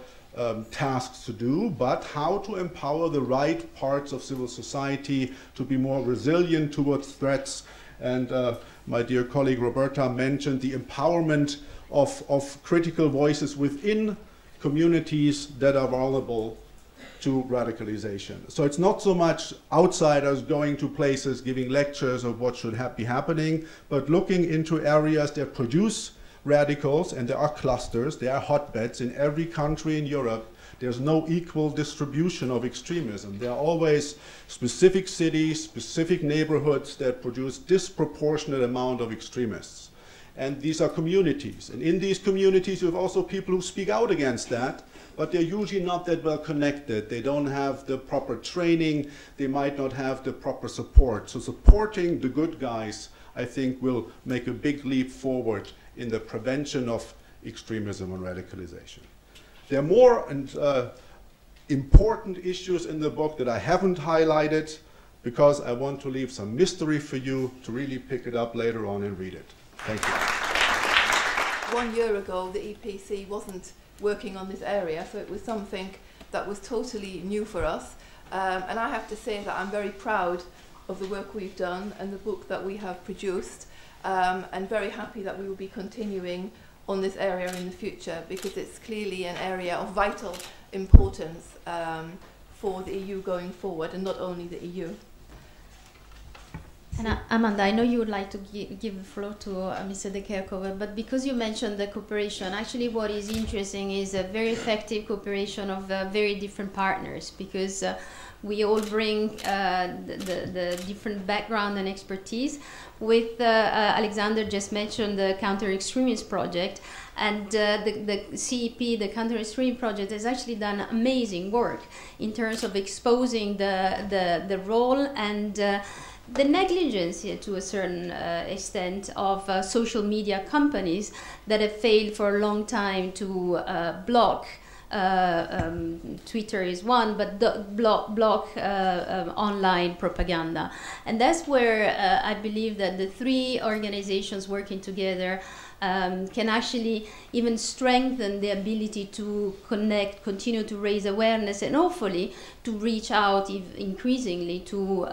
tasks to do, but how to empower the right parts of civil society to be more resilient towards threats. And my dear colleague Roberta mentioned the empowerment of critical voices within communities that are vulnerable to radicalization. So it's not so much outsiders going to places giving lectures of what should be happening, but looking into areas that produce radicals, and there are clusters, there are hotbeds in every country in Europe. There's no equal distribution of extremism. There are always specific cities, specific neighborhoods that produce disproportionate amount of extremists. And these are communities. And in these communities, you have also people who speak out against that, but they're usually not that well connected. They don't have the proper training. They might not have the proper support. So supporting the good guys, I think, will make a big leap forward in the prevention of extremism and radicalization. There are more important issues in the book that I haven't highlighted because I want to leave some mystery for you to really pick it up later on and read it. Thank you. 1 year ago, the EPC wasn't working on this area, so it was something that was totally new for us. And I have to say that I'm very proud of the work we've done and the book that we have produced. And very happy that we will be continuing on this area in the future because it's clearly an area of vital importance for the EU going forward, and not only the EU. And Amanda, I know you would like to give the floor to Mr. De Kerkhove, but because you mentioned the cooperation, actually what is interesting is a very effective cooperation of very different partners, because we all bring the different background and expertise. With Alexander just mentioned the counter-extremist project, and the CEP, the counter-extremist project, has actually done amazing work in terms of exposing the role and the negligence, to a certain extent, of social media companies that have failed for a long time to block. Twitter is one, but block online propaganda. And that's where I believe that the three organizations working together can actually even strengthen the ability to connect, continue to raise awareness, and hopefully to reach out increasingly to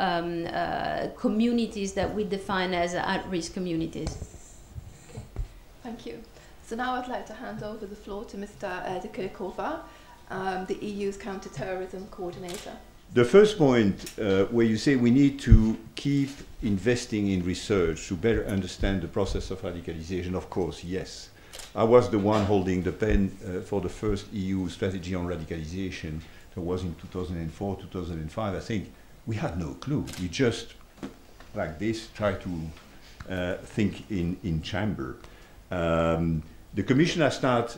communities that we define as at-risk communities. Okay. Thank you. So now I'd like to hand over the floor to Mr. De Kerkhove, the EU's counter-terrorism coordinator. The first point where you say we need to keep investing in research to better understand the process of radicalization, of course, yes. I was the one holding the pen for the first EU strategy on radicalization. That was in 2004, 2005. I think we had no clue. We just, like this, try to think in chamber. The Commission has started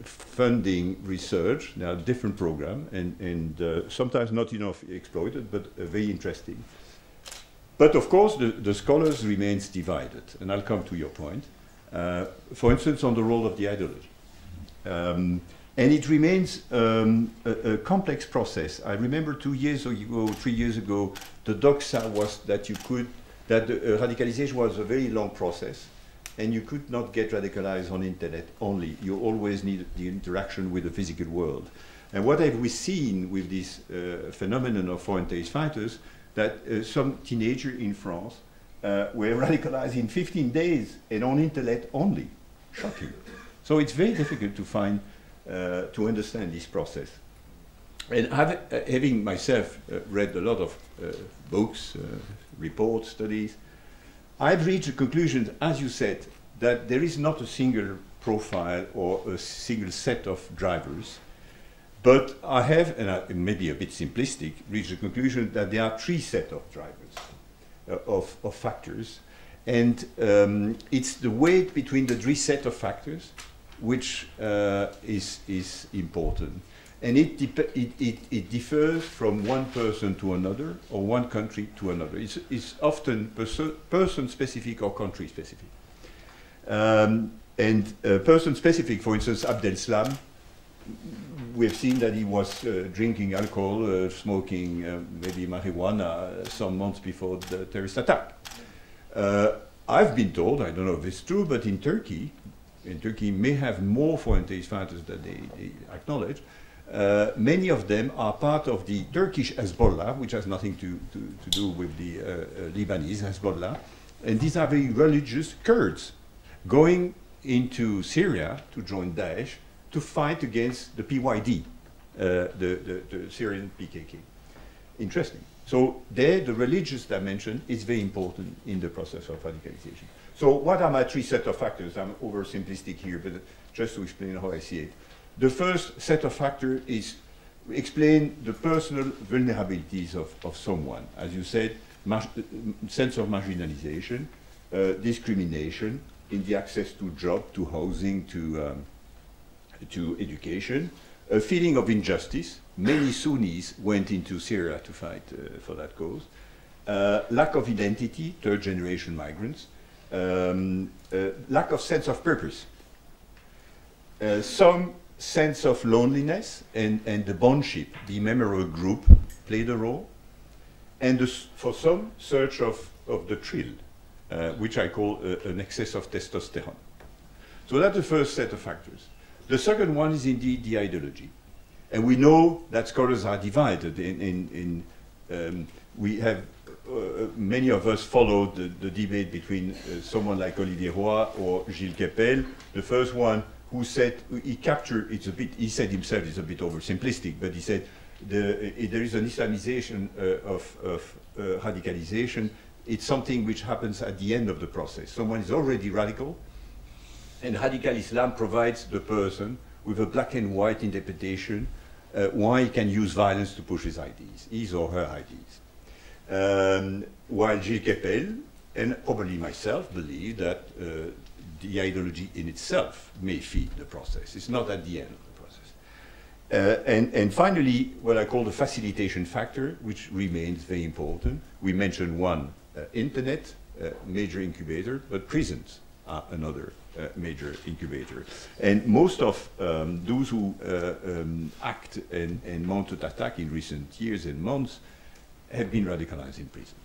funding research. There are different programs, and sometimes not enough exploited, but very interesting. But of course, the scholars remains divided, and I'll come to your point. For instance, on the role of the ideology. And it remains a complex process. I remember 2 years ago, 3 years ago, the doxa was that radicalization was a very long process, and you could not get radicalized on internet only. You always need the interaction with the physical world. And what have we seen with this phenomenon of foreign terrorist fighters, that some teenager in France were radicalized in 15 days and on internet only. Shocking. So it's very difficult to find, to understand this process. And having myself read a lot of books, reports, studies, I've reached a conclusion, as you said, that there is not a single profile or a single set of drivers, But I have, and maybe a bit simplistic, reached the conclusion that there are three sets of drivers, of factors. And it's the weight between the three sets of factors which is important. And it differs from one person to another, or one country to another. It's often person-specific or country-specific. Person-specific, for instance, Abdel Slam, we've seen that he was drinking alcohol, smoking maybe marijuana some months before the terrorist attack. I've been told, I don't know if it's true, but in Turkey may have more foreign terrorist fighters than they acknowledge. Many of them are part of the Turkish Hezbollah, which has nothing to do with the Lebanese Hezbollah. And these are very religious Kurds going into Syria to join Daesh to fight against the PYD, the Syrian PKK. Interesting. So there, the religious dimension is very important in the process of radicalization. So what are my three sets of factors? I'm oversimplistic here, but just to explain how I see it. The first set of factors is explain the personal vulnerabilities of someone. As you said, sense of marginalization, discrimination in the access to job, to housing, to education, a feeling of injustice. Many Sunnis went into Syria to fight for that cause. Lack of identity, third-generation migrants. Lack of sense of purpose. Some sense of loneliness and the bondship, the memorial group played a role. And for some, search of the thrill, which I call an excess of testosterone. So that's the first set of factors. The second one is indeed the ideology. And we know that scholars are divided. We have, many of us followed the debate between someone like Olivier Roy or Gilles Kepel. The first one who said, he captured, he said himself it's a bit oversimplistic, but he said there is an Islamization of radicalization. It's something which happens at the end of the process. Someone is already radical, and radical Islam provides the person with a black and white interpretation why he can use violence to push his ideas, his or her ideas. While Gilles Kepel, and probably myself, believe that the ideology in itself may feed the process. It's not at the end of the process. And finally, what I call the facilitation factor, which remains very important. We mentioned one, internet, major incubator, but prisons are another major incubator. And most of those who act and mounted attack in recent years and months have been radicalized in prison.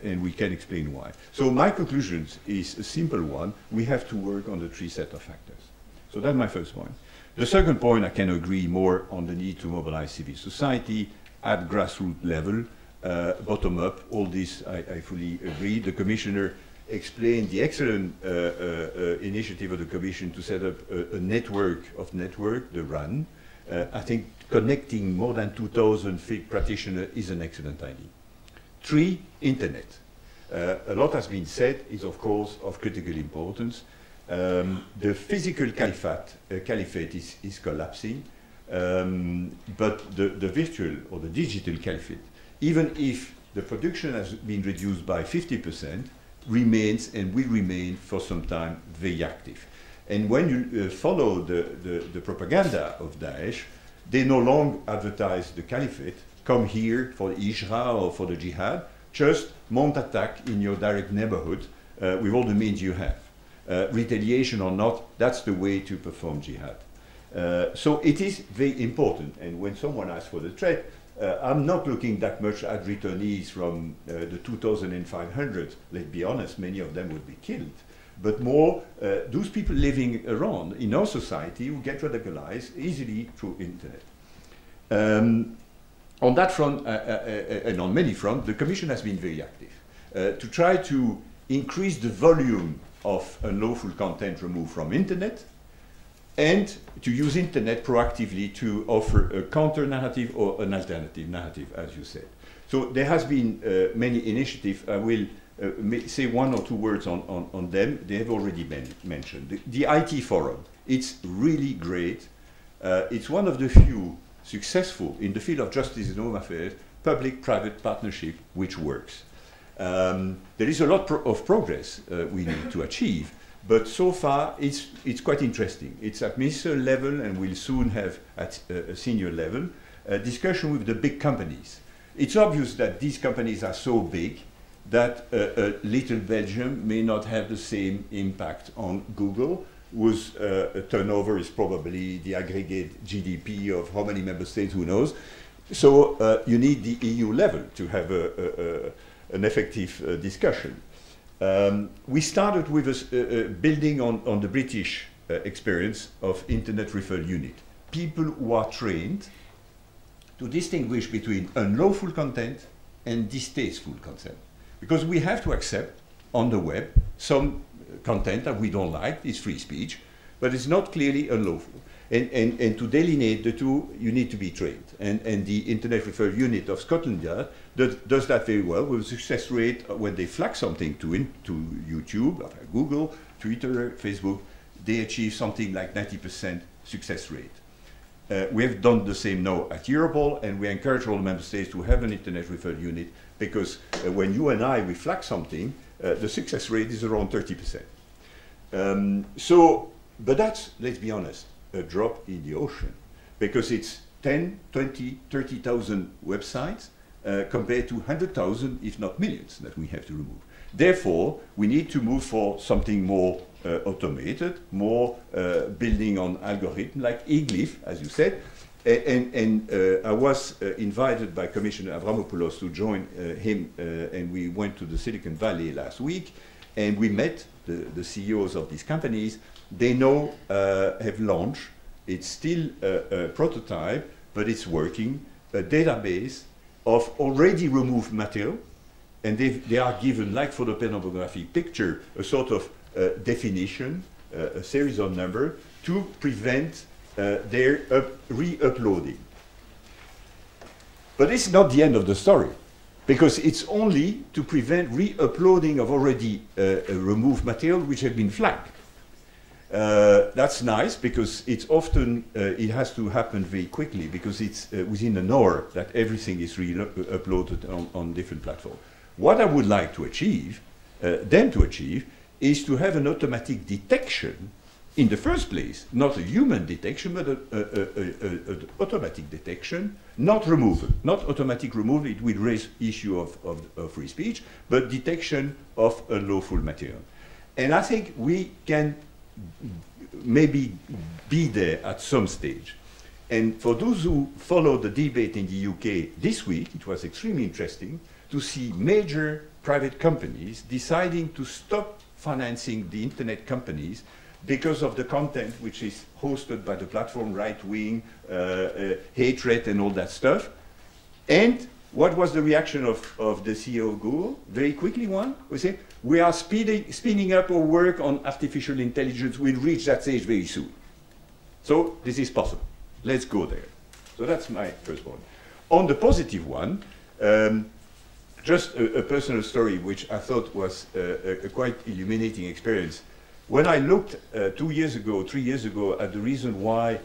And we can explain why. So my conclusion is a simple one. We have to work on the three set of factors. So that's my first point. The second point, I can agree more on the need to mobilize civil society at grassroots level, bottom up. All this I fully agree. The Commissioner explained the excellent initiative of the Commission to set up a network, the RAN. I think connecting more than 2,000 field practitioners is an excellent idea. 3, internet. A lot has been said, is of course of critical importance. The physical caliphate is collapsing, but the virtual or the digital caliphate, even if the production has been reduced by 50%, remains and will remain for some time very active. And when you follow the propaganda of Daesh, they no longer advertise the caliphate, come here for the Ijra or for the jihad, just mount attack in your direct neighborhood with all the means you have. Retaliation or not, that's the way to perform jihad. So it is very important, and when someone asks for the threat, I'm not looking that much at returnees from the 2,500. Let's be honest, many of them would be killed. But more, those people living around in our society who get radicalized easily through internet. On that front, and on many fronts, the Commission has been very active to try to increase the volume of unlawful content removed from internet, and to use internet proactively to offer a counter-narrative or an alternative narrative, as you said. So there has been many initiatives. I will say one or two words on them. They have already been mentioned. The IT forum, it's really great. It's one of the few successful in the field of justice and home affairs public-private partnership which works. There is a lot of progress we need to achieve, but so far it's quite interesting. It's at ministerial level, and we'll soon have at a senior level a discussion with the big companies. It's obvious that these companies are so big that little Belgium may not have the same impact on Google, whose turnover is probably the aggregate GDP of how many member states, who knows. So you need the EU level to have an effective discussion. We started with building on the British experience of Internet Referral Unit. People who are trained to distinguish between unlawful content and distasteful content. Because we have to accept on the web some content that we don't like, is free speech, but it's not clearly unlawful. And to delineate the two, you need to be trained. And the Internet Referral Unit of Scotland Yard does that very well, with a success rate when they flag something to YouTube, Google, Twitter, Facebook, they achieve something like 90% success rate. We have done the same now at Europol, and we encourage all the member states to have an Internet Referral Unit, because when you and I, we flag something, the success rate is around 30%. But that's, let's be honest, a drop in the ocean, because it's 10, 20, 30,000 websites compared to 100,000, if not millions, that we have to remove. Therefore, we need to move for something more automated, more building on algorithm, like eGlyph, as you said. And I was invited by Commissioner Avramopoulos to join him, and we went to the Silicon Valley last week, and we met the CEOs of these companies. They now have launched, it's still a prototype, but it's working, a database of already removed material, and they are given, like for the pornographic picture, a sort of definition, a series of numbers, to prevent their re-uploading. But it's not the end of the story, because it's only to prevent re-uploading of already removed material which have been flagged. That's nice, because it's often, it has to happen very quickly, because it's within an hour that everything is re-uploaded on different platforms. What I would like to achieve, is to have an automatic detection in the first place, not a human detection, but an automatic detection, not removal, not automatic removal. It will raise issue of free speech, but detection of unlawful material. And I think we can maybe be there at some stage. And for those who follow the debate in the UK this week, it was extremely interesting to see major private companies deciding to stop financing the internet companies because of the content which is hosted by the platform, right-wing, hatred and all that stuff. And what was the reaction of the CEO of Google? Very quickly one, we say, we are speeding up our work on artificial intelligence. We'll reach that stage very soon. So this is possible. Let's go there. So that's my first point. On the positive one, just a personal story which I thought was a quite illuminating experience. When I looked 2 years ago, 3 years ago, at the reason why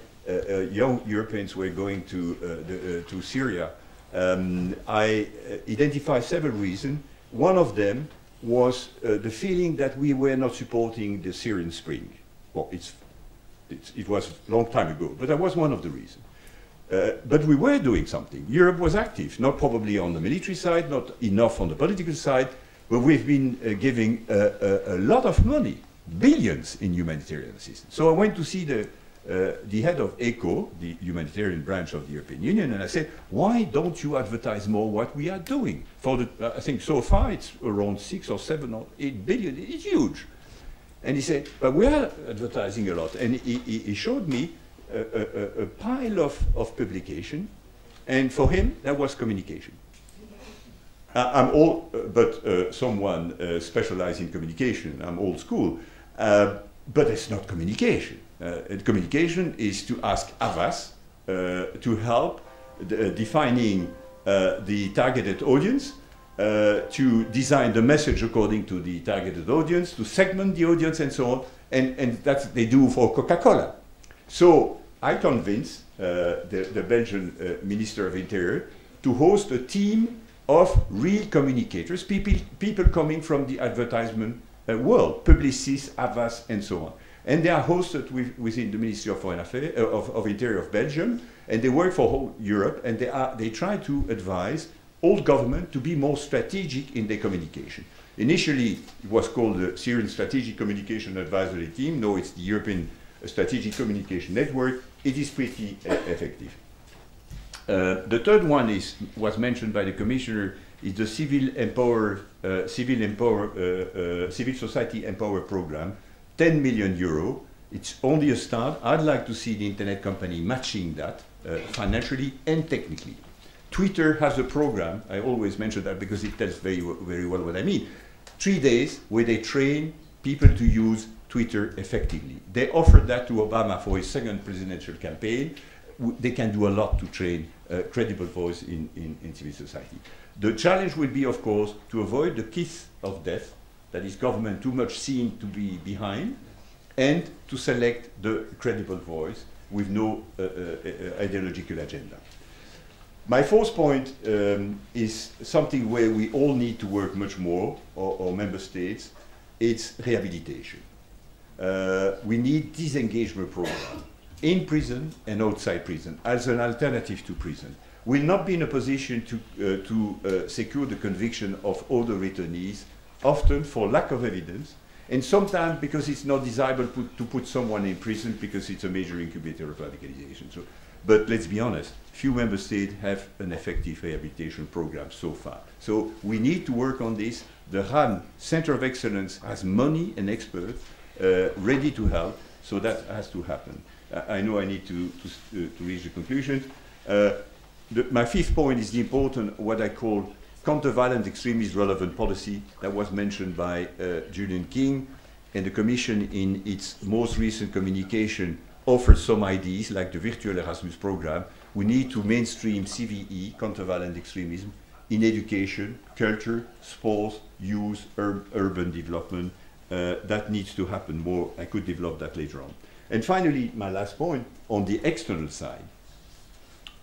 young Europeans were going to Syria, I identified several reasons. One of them was the feeling that we were not supporting the Syrian Spring. Well, it was a long time ago, but that was one of the reasons. But we were doing something. Europe was active, not probably on the military side, not enough on the political side, but we've been giving a lot of money, billions in humanitarian assistance. So I went to see the head of ECHO, the humanitarian branch of the European Union, and I said, why don't you advertise more what we are doing? For the, I think so far it's around 6 or 7 or 8 billion, it's huge. And he said, but we are advertising a lot. And he showed me a pile of publication, and for him, that was communication. I'm old, but someone specialized in communication. I'm old school, but it's not communication. Communication is to ask Avas to help defining the targeted audience, to design the message according to the targeted audience, to segment the audience, and so on. And that's they do for Coca-Cola. So I convinced the Belgian Minister of Interior, to host a team of real communicators, people coming from the advertisement world, publicists, avas, and so on. And they are hosted within the Ministry of Foreign Affairs, of Interior of Belgium, and they work for whole Europe, and they try to advise all government to be more strategic in their communication. Initially, it was called the Syrian Strategic Communication Advisory Team. Now it's the European Strategic Communication Network. It is pretty effective. The third one was mentioned by the Commissioner, is the Civil Society Empower Program, 10 million euro. It's only a start. I'd like to see the internet company matching that financially and technically. Twitter has a program, I always mention that because it tells very well what I mean. 3 days where they train people to use Twitter effectively. They offered that to Obama for his second presidential campaign. They can do a lot to train credible voice in civil society. The challenge will be, of course, to avoid the kiss of death, that is government too much seen to be behind, and to select the credible voice with no ideological agenda. My fourth point is something where we all need to work much more, or member states. It's rehabilitation. We need disengagement program in prison and outside prison as an alternative to prison. We'll not be in a position to secure the conviction of all the returnees, often for lack of evidence, and sometimes because it's not desirable to put someone in prison because it's a major incubator of radicalization. So, but let's be honest, few member states have an effective rehabilitation program so far. So we need to work on this. The RAN Center of Excellence has money and experts ready to help, so that has to happen. I know I need to reach the conclusion. My fifth point is the important, what I call counter-violent extremist relevant policy that was mentioned by Julian King, and the Commission in its most recent communication offered some ideas like the virtual Erasmus program. We need to mainstream CVE, counter-violent extremism, in education, culture, sports, youth, urban development. That needs to happen more. I could develop that later on. And finally, my last point, on the external side,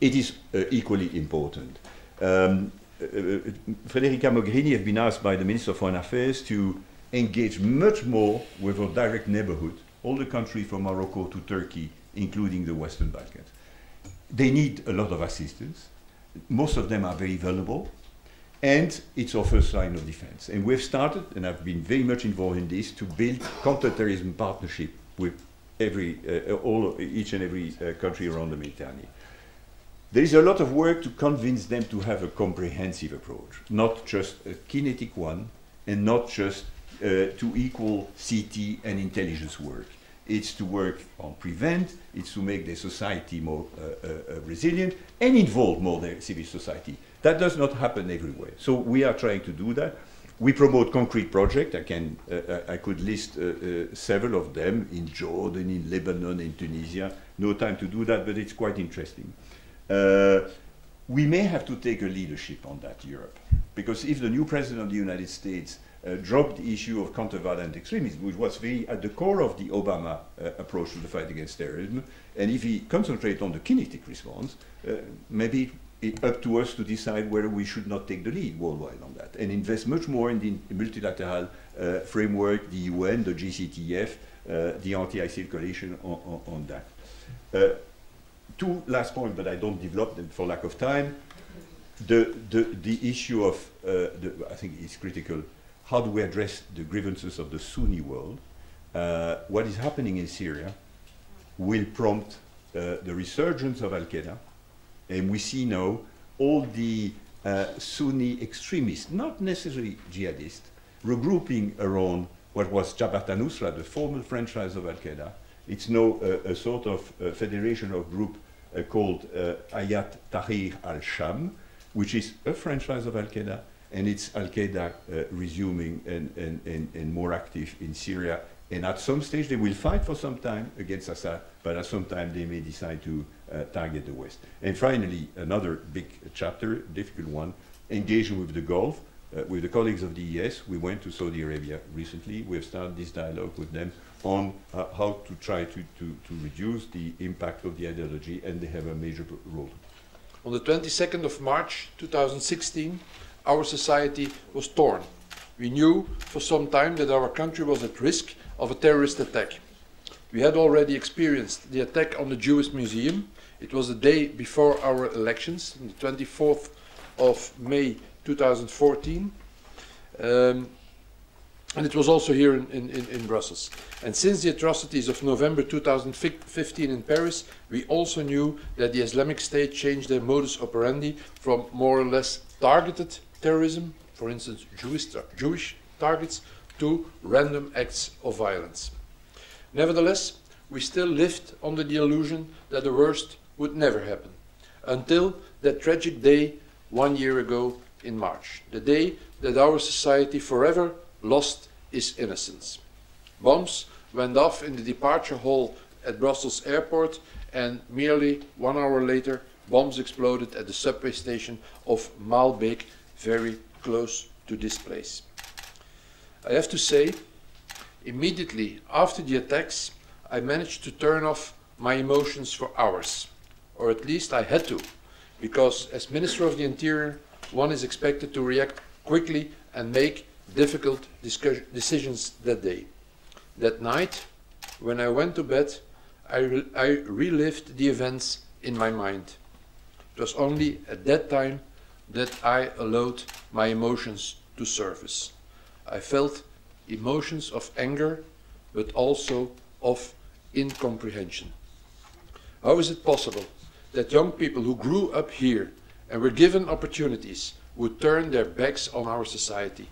it is equally important. Federica Mogherini has been asked by the Minister of Foreign Affairs to engage much more with our direct neighborhood, all the countries from Morocco to Turkey, including the Western Balkans. They need a lot of assistance. Most of them are very vulnerable, and it's our first line of defense. And we've started, and I've been very much involved in this, to build counter-terrorism partnership with each and every country around the Mediterranean. There is a lot of work to convince them to have a comprehensive approach, not just a kinetic one, and not just to equal CT and intelligence work. It's to work on prevent, it's to make their society more resilient, and involve more their civil society. That does not happen everywhere. So we are trying to do that. We promote concrete projects. I could list several of them in Jordan, in Lebanon, in Tunisia. No time to do that, but it's quite interesting. We may have to take a leadership on that, Europe, because if the new President of the United States dropped the issue of counter-violent extremism, which was very at the core of the Obama approach to the fight against terrorism, and if he concentrates on the kinetic response, maybe it's up to us to decide whether we should not take the lead worldwide on that and invest much more in the multilateral framework, the UN, the GCTF, the anti-ISIL coalition on that. Two last points, but I don't develop them for lack of time. The issue of, I think it's critical, how do we address the grievances of the Sunni world? What is happening in Syria will prompt the resurgence of Al-Qaeda, and we see now all the Sunni extremists, not necessarily jihadists, regrouping around what was Jabhat al-Nusra, the former franchise of Al-Qaeda. It's now a sort of federation of group called Hayat Tahrir al-Sham, which is a franchise of Al-Qaeda, and it's Al-Qaeda resuming and more active in Syria. And at some stage they will fight for some time against Assad, but at some time they may decide to target the West. And finally, another big chapter, difficult one, engaging with the Gulf. with the colleagues of the ES, we went to Saudi Arabia recently. We have started this dialogue with them on how to try to reduce the impact of the ideology, and they have a major role. On the 22nd of March 2016, our society was torn. We knew for some time that our country was at risk of a terrorist attack. We had already experienced the attack on the Jewish Museum. It was the day before our elections, on the 24th of May 2014. And it was also here in Brussels. And since the atrocities of November 2015 in Paris, we also knew that the Islamic State changed their modus operandi from more or less targeted terrorism, for instance Jewish targets, to random acts of violence. Nevertheless, we still lived under the illusion that the worst would never happen, until that tragic day 1 year ago in March, the day that our society forever lost its innocence. Bombs went off in the departure hall at Brussels airport, and merely 1 hour later bombs exploded at the subway station of Maalbeek, very close to this place. I have to say, immediately after the attacks, I managed to turn off my emotions for hours, or at least I had to, because as Minister of the Interior, one is expected to react quickly and make difficult decisions that day. That night, when I went to bed, I relived the events in my mind. It was only at that time that I allowed my emotions to surface. I felt emotions of anger, but also of incomprehension. How is it possible that young people who grew up here and were given opportunities would turn their backs on our society?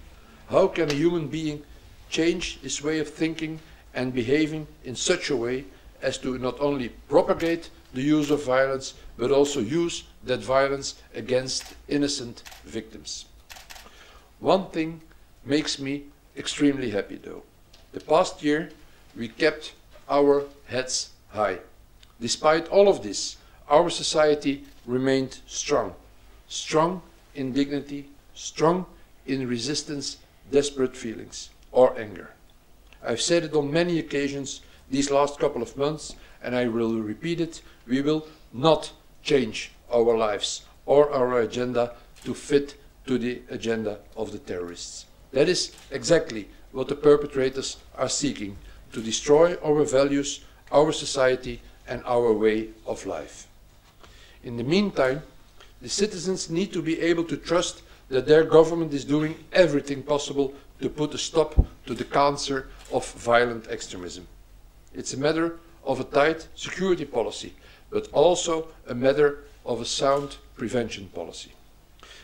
How can a human being change his way of thinking and behaving in such a way as to not only propagate the use of violence, but also use that violence against innocent victims? One thing makes me extremely happy though. The past year we kept our heads high. Despite all of this, our society remained strong. Strong in dignity, strong in resistance, desperate feelings, or anger. I've said it on many occasions these last couple of months, and I will repeat it: we will not change our lives or our agenda to fit to the agenda of the terrorists. That is exactly what the perpetrators are seeking, to destroy our values, our society, and our way of life. In the meantime, the citizens need to be able to trust that their government is doing everything possible to put a stop to the cancer of violent extremism. It's a matter of a tight security policy, but also a matter of a sound prevention policy.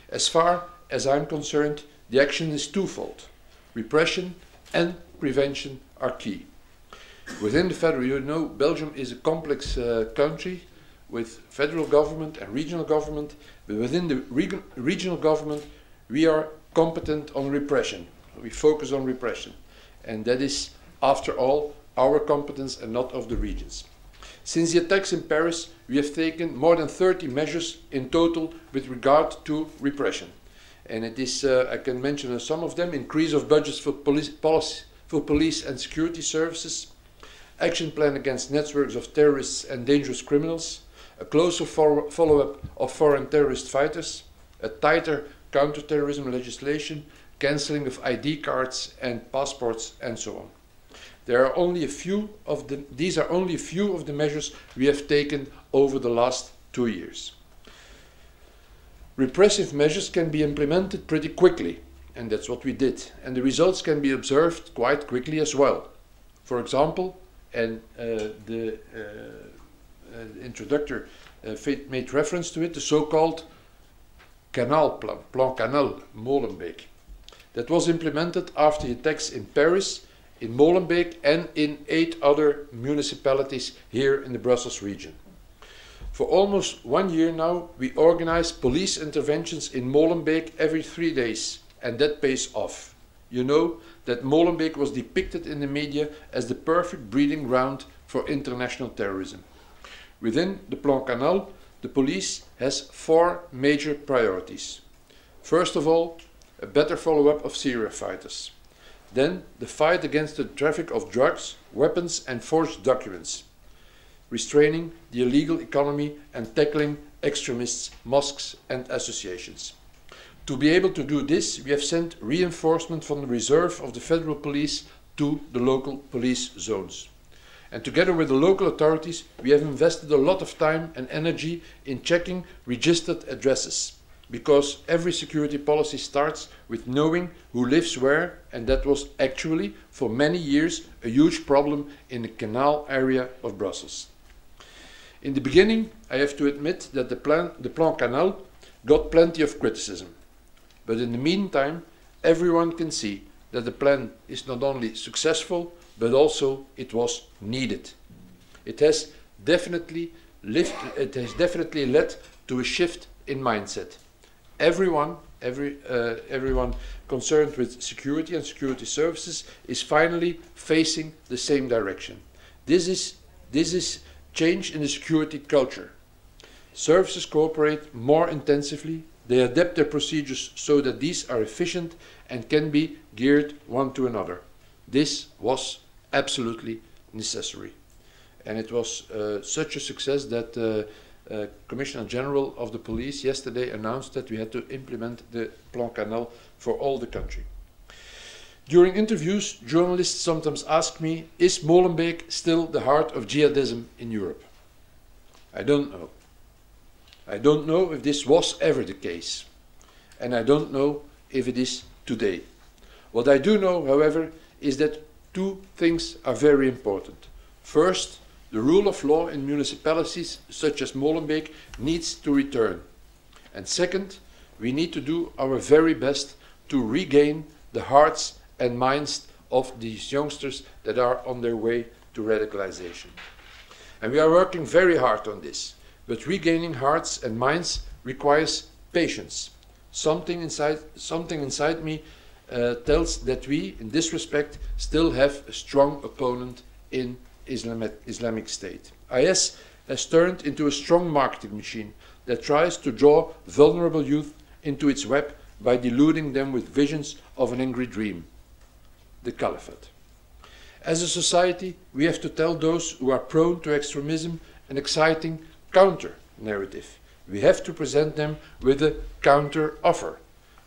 As far as I'm concerned, the action is twofold. Repression and prevention are key. Within the federal, you know, Belgium is a complex country with federal government and regional government, but within the regional government we are competent on repression. We focus on repression, and that is, after all, our competence and not of the regions. Since the attacks in Paris, we have taken more than 30 measures in total with regard to repression. And it is, I can mention some of them: increase of budgets for police and security services, action plan against networks of terrorists and dangerous criminals, a closer follow-up of foreign terrorist fighters, a tighter counter-terrorism legislation, cancelling of ID cards and passports, and so on. There are only a few of these are only a few of the measures we have taken over the last 2 years. Repressive measures can be implemented pretty quickly, and that's what we did, and the results can be observed quite quickly as well. For example, and the introductor made reference to it, the so-called Canal Plan, Plan Canal Molenbeek. That was implemented after the attacks in Paris, in Molenbeek, and in 8 other municipalities here in the Brussels region. For almost 1 year now, we organize police interventions in Molenbeek every 3 days, and that pays off. You know that Molenbeek was depicted in the media as the perfect breeding ground for international terrorism. Within the Plan Canal, the police has 4 major priorities. First of all, a better follow-up of Syria fighters. Then the fight against the traffic of drugs, weapons and forged documents, restraining the illegal economy and tackling extremists, mosques and associations. To be able to do this, we have sent reinforcement from the reserve of the federal police to the local police zones. And together with the local authorities, we have invested a lot of time and energy in checking registered addresses, because every security policy starts with knowing who lives where, and that was actually, for many years, a huge problem in the canal area of Brussels. In the beginning, I have to admit that the Plan Canal got plenty of criticism. But in the meantime, everyone can see that the plan is not only successful, but also it was needed. It has definitely led to a shift in mindset. Everyone concerned with security and security services is finally facing the same direction. This is change in the security culture. Services cooperate more intensively. They adapt their procedures so that these are efficient and can be geared one to another. This was absolutely necessary. And it was such a success that Commissioner General of the Police yesterday announced that we had to implement the Plan Canal for all the country. During interviews, journalists sometimes ask me, is Molenbeek still the heart of jihadism in Europe? I don't know. I don't know if this was ever the case, and I don't know if it is today. What I do know, however, is that two things are very important. First, the rule of law in municipalities such as Molenbeek needs to return. And second, we need to do our very best to regain the hearts and minds of these youngsters that are on their way to radicalization. And we are working very hard on this. But regaining hearts and minds requires patience. Something inside me tells that we, in this respect, still have a strong opponent in Islamic State. IS has turned into a strong marketing machine that tries to draw vulnerable youth into its web by deluding them with visions of an angry dream, the caliphate. As a society, we have to tell those who are prone to extremism an exciting counter-narrative. We have to present them with a counter-offer.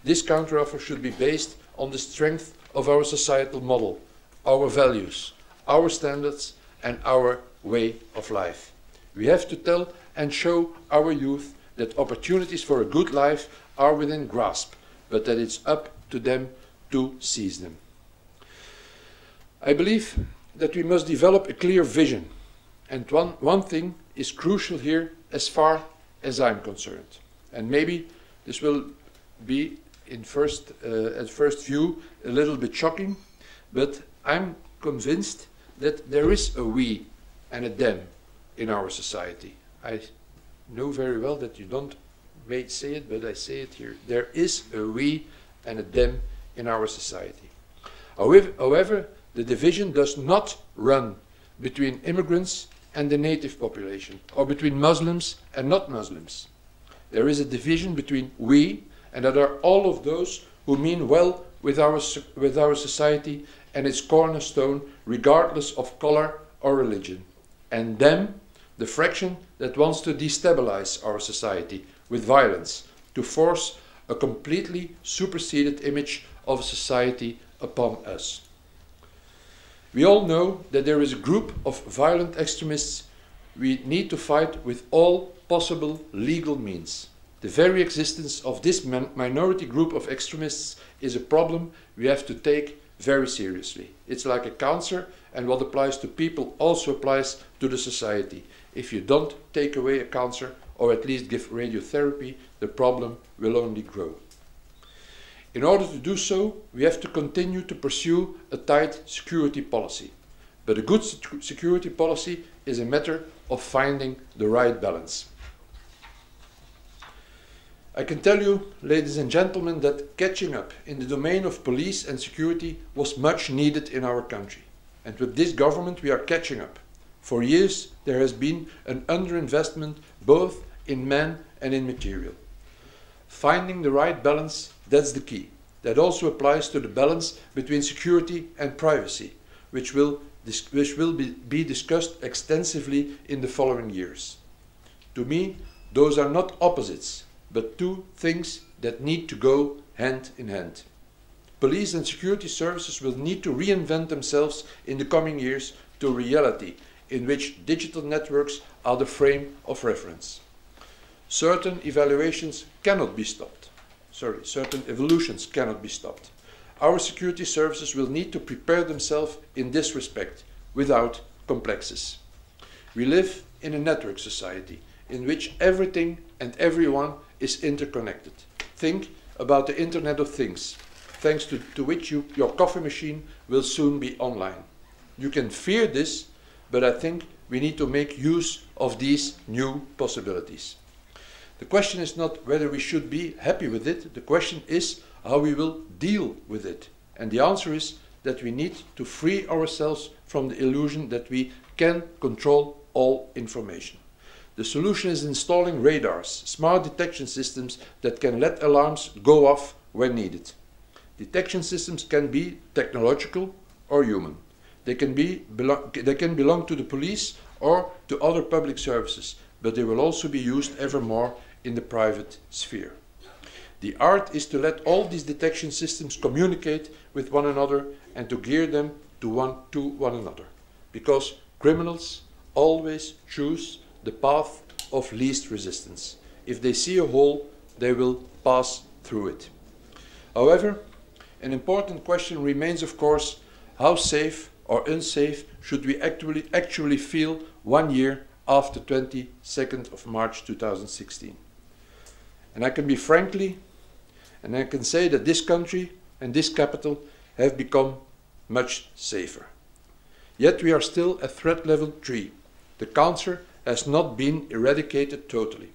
This counter-offer should be based on the strength of our societal model, our values, our standards, and our way of life. We have to tell and show our youth that opportunities for a good life are within grasp, but that it's up to them to seize them. I believe that we must develop a clear vision, and one thing is crucial here as far as I'm concerned. And maybe this will be at first view a little bit shocking, but I'm convinced that there is a we and a them in our society. I know very well that you don't may say it, but I say it here. There is a we and a them in our society. However, the division does not run between immigrants and the native population, or between Muslims and not Muslims. There is a division between we, and that are all of those who mean well with our society and its cornerstone, regardless of color or religion, and them, the fraction that wants to destabilize our society with violence, to force a completely superseded image of society upon us. We all know that there is a group of violent extremists we need to fight with all possible legal means. The very existence of this minority group of extremists is a problem we have to take very seriously. It's like a cancer, and what applies to people also applies to the society. If you don't take away a cancer, or at least give radiotherapy, the problem will only grow. In order to do so, we have to continue to pursue a tight security policy. But a good security policy is a matter of finding the right balance. I can tell you, ladies and gentlemen, that catching up in the domain of police and security was much needed in our country. And with this government we are catching up. For years there has been an underinvestment both in men and in material. Finding the right balance, that's the key. That also applies to the balance between security and privacy, which will be discussed extensively in the following years. To me, those are not opposites, but two things that need to go hand in hand. Police and security services will need to reinvent themselves in the coming years to a reality in which digital networks are the frame of reference. Certain evaluations cannot be stopped. Certain evolutions cannot be stopped. Our security services will need to prepare themselves in this respect, without complexes. We live in a network society in which everything and everyone is interconnected. Think about the Internet of Things, thanks to which your coffee machine will soon be online. You can fear this, but I think we need to make use of these new possibilities. The question is not whether we should be happy with it, the question is how we will deal with it. And the answer is that we need to free ourselves from the illusion that we can control all information. The solution is installing radars, smart detection systems that can let alarms go off when needed. Detection systems can be technological or human. They can belong to the police or to other public services, but they will also be used ever more in the private sphere. The art is to let all these detection systems communicate with one another and to gear them to one another, because criminals always choose the path of least resistance. If they see a hole, they will pass through it. However, an important question remains, of course, how safe or unsafe should we actually feel 1 year after 22nd of March 2016? And I can be frankly, and I can say that this country and this capital have become much safer. Yet we are still at threat level 3. The cancer has not been eradicated totally.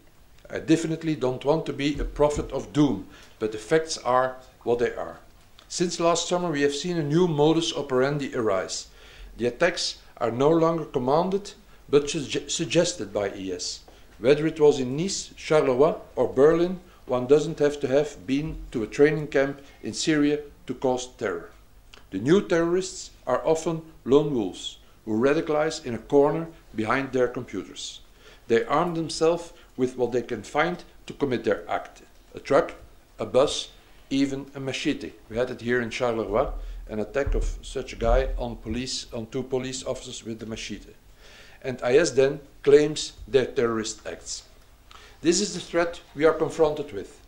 I definitely don't want to be a prophet of doom, but the facts are what they are. Since last summer we have seen a new modus operandi arise. The attacks are no longer commanded but suggested by IS. Whether it was in Nice, Charleroi or Berlin, one doesn't have to have been to a training camp in Syria to cause terror. The new terrorists are often lone wolves who radicalize in a corner behind their computers. They arm themselves with what they can find to commit their act. A truck, a bus, even a machete. We had it here in Charleroi, an attack of such a guy on 2 police officers with the machete. And IS then claims their terrorist acts. This is the threat we are confronted with.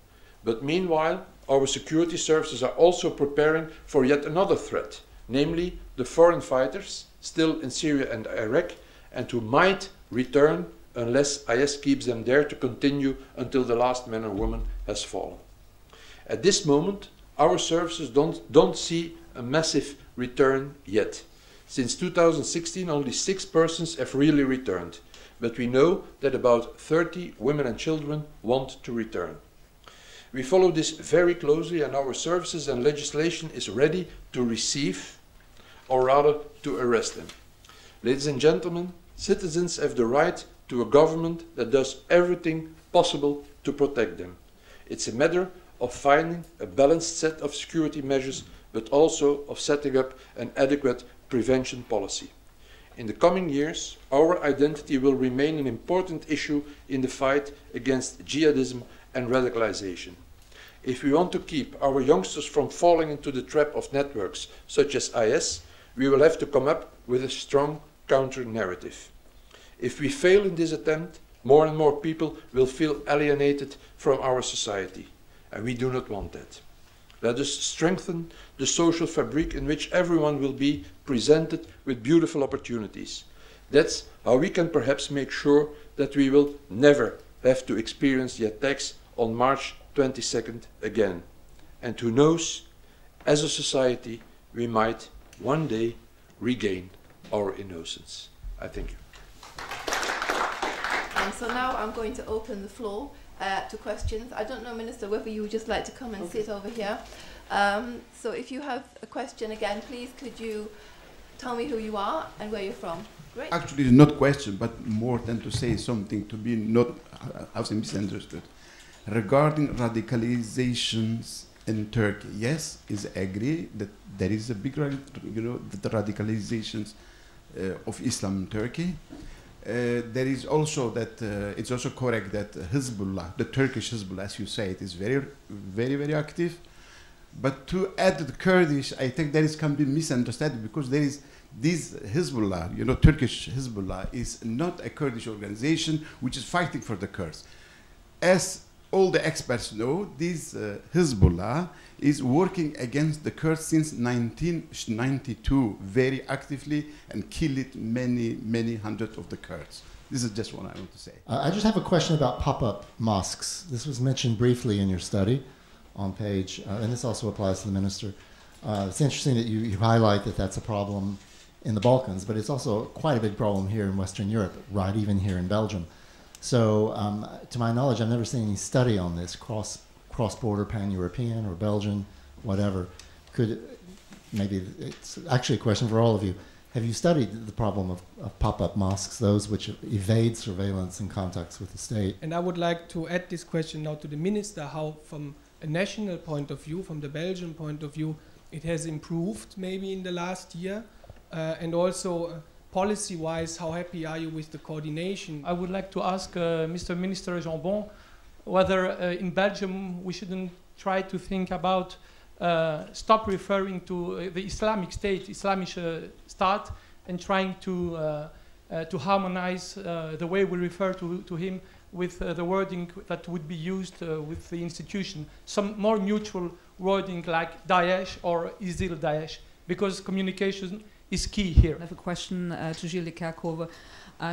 But meanwhile, our security services are also preparing for yet another threat, namely the foreign fighters still in Syria and Iraq, and who might return unless IS keeps them there to continue until the last man or woman has fallen. At this moment, our services don't see a massive return yet. Since 2016, only 6 persons have really returned, but we know that about 30 women and children want to return. We follow this very closely, and our services and legislation is ready to receive, or rather to arrest them. Ladies and gentlemen, citizens have the right to a government that does everything possible to protect them. It's a matter of finding a balanced set of security measures, but also of setting up an adequate prevention policy. In the coming years, our identity will remain an important issue in the fight against jihadism and radicalization. If we want to keep our youngsters from falling into the trap of networks such as IS, we will have to come up with a strong counter-narrative. If we fail in this attempt, more and more people will feel alienated from our society, and we do not want that. Let us strengthen the social fabric in which everyone will be presented with beautiful opportunities. That's how we can perhaps make sure that we will never have to experience the attacks on March 22nd again. And who knows, as a society, we might one day regain our innocence. I thank you. And so now I'm going to open the floor to questions. I don't know, Minister, whether you would just like to come and sit over here. So if you have a question again, please could you tell me who you are and where you're from? Great. Actually, it's not a question, but more than to say something to be not misunderstood. Regarding radicalizations in Turkey. Yes, is agree that there is a big, the radicalizations of Islam in Turkey. There is also that it's also correct that Hezbollah, the Turkish Hezbollah, as you say, it is very, very, very active. But to add the Kurdish, I think there is can be misunderstanding because there is this Hezbollah, Turkish Hezbollah is not a Kurdish organization which is fighting for the Kurds. As all the experts know, this Hezbollah is working against the Kurds since 1992 very actively and killed many, many hundreds of the Kurds. This is just what I want to say. I just have a question about pop-up mosques. This was mentioned briefly in your study on page, and this also applies to the minister. It's interesting that you highlight that that's a problem in the Balkans, but it's also quite a big problem here in Western Europe, right, even here in Belgium. So, to my knowledge, I've never seen any study on this, cross-border, pan-European, or Belgian, whatever. Maybe it's actually a question for all of you. Have you studied the problem of pop-up mosques, those which evade surveillance and contacts with the state? And I would like to add this question now to the minister, how from a national point of view, from the Belgian point of view, it has improved maybe in the last year, and also policy-wise, how happy are you with the coordination? I would like to ask Mr. Minister Jambon whether in Belgium we shouldn't try to think about stop referring to the Islamic State, Islamic State, and trying to harmonize the way we refer to him with the wording that would be used with the institution. Some more neutral wording like Daesh or ISIL Daesh, because communication is key here. I have a question to Gilles de Kerkhove.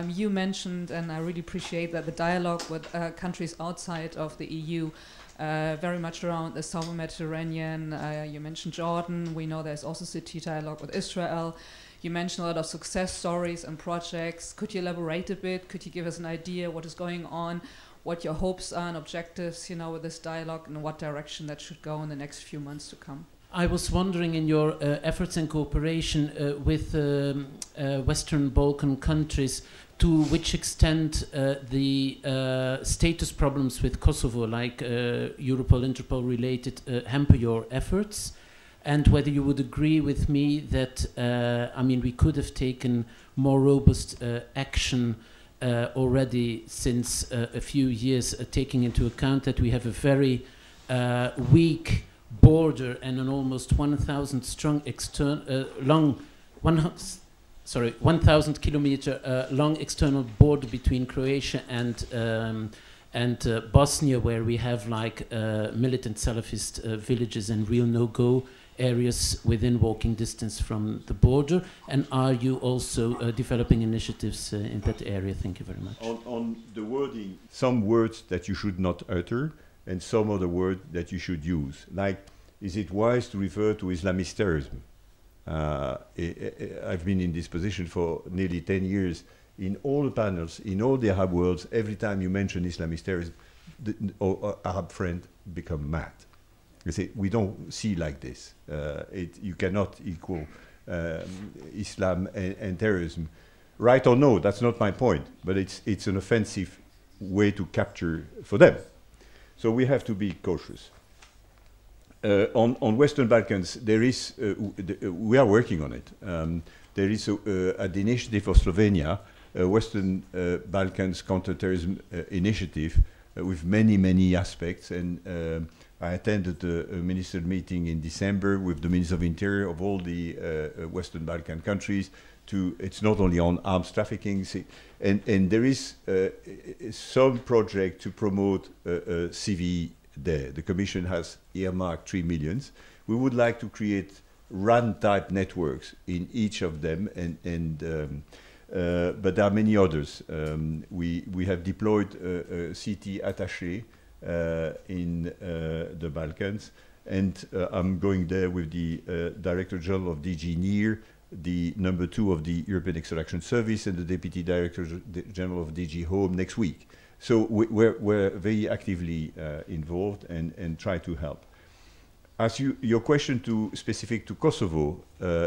You mentioned, and I really appreciate that, the dialogue with countries outside of the EU, very much around the southern Mediterranean. You mentioned Jordan. We know there's also city dialogue with Israel. You mentioned a lot of success stories and projects. Could you elaborate a bit? Could you give us an idea what is going on, what your hopes are and objectives, with this dialogue, and what direction that should go in the next few months to come? I was wondering, in your efforts and cooperation with Western Balkan countries, to which extent the status problems with Kosovo, like Europol, Interpol related, hamper your efforts, and whether you would agree with me that, we could have taken more robust action already since a few years, taking into account that we have a very weak border and an almost 1,000 strong 1,000 kilometer long external border between Croatia and Bosnia, where we have militant Salafist villages and real no-go areas within walking distance from the border. And are you also developing initiatives in that area? Thank you very much. On the wording, some words that you should not utter, and some other word that you should use. Like, is it wise to refer to Islamist terrorism? I've been in this position for nearly 10 years. In all the panels, in all the Arab worlds, every time you mention Islamist terrorism, or Arab friend become mad. They say, we don't see like this. You cannot equal Islam and terrorism. Right or no, that's not my point, but it's an offensive way to capture for them. So we have to be cautious. On Western Balkans, there is, we are working on it. There is an initiative for Slovenia, a Western Balkans counterterrorism initiative with many, many aspects. And I attended a minister meeting in December with the Minister of Interior of all the Western Balkan countries. It's not only on arms trafficking, and there is some project to promote CV there. The Commission has earmarked 3 million. We would like to create RAN-type networks in each of them, but there are many others. We have deployed a CT attaché in the Balkans, and I'm going there with the Director General of DG NIR, the number 2 of the European External Action Service, and the Deputy Director General of DG Home next week. So we're very actively involved and try to help. As your question specific to Kosovo,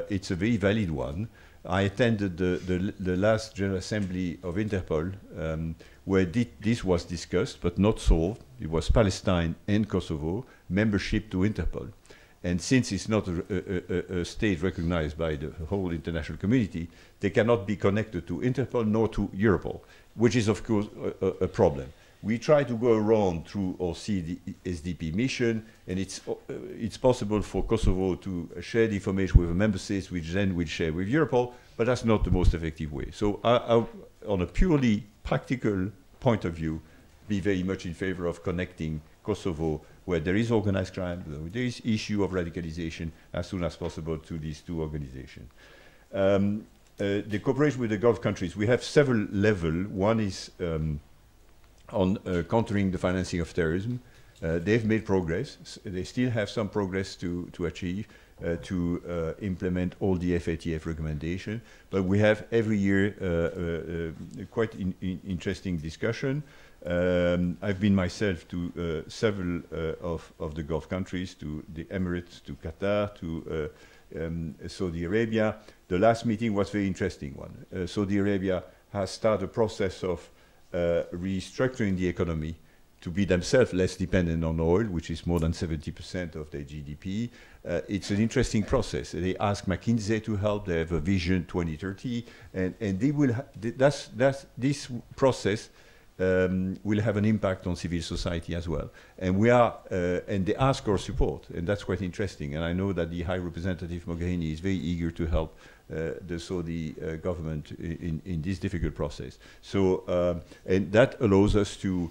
it's a very valid one. I attended the last General Assembly of Interpol, where this was discussed but not solved. it was Palestine and Kosovo, membership to Interpol. And since it's not a state recognized by the whole international community, they cannot be connected to Interpol nor to Europol, which is, of course, a problem. We try to go around through our SDP mission, and it's possible for Kosovo to share the information with the member states, which then will share with Europol, but that's not the most effective way. So on a purely practical point of view, be very much in favor of connecting Kosovo, where there is organized crime, there is issue of radicalization, as soon as possible to these two organizations. The cooperation with the Gulf countries, we have several levels. One is on countering the financing of terrorism. They've made progress. They still have some progress to achieve to implement all the FATF recommendations. But we have every year quite interesting discussion. I've been myself to several of the Gulf countries, to the Emirates, to Qatar, to Saudi Arabia. The last meeting was a very interesting one. Saudi Arabia has started a process of restructuring the economy to be themselves less dependent on oil, which is more than 70% of their GDP. It's an interesting process. They ask McKinsey to help. They have a vision 2030, and they will. This process will have an impact on civil society as well. And we are, and they ask our support, and that's quite interesting. And I know that the High Representative Mogherini is very eager to help the Saudi government in this difficult process. So, and that allows us to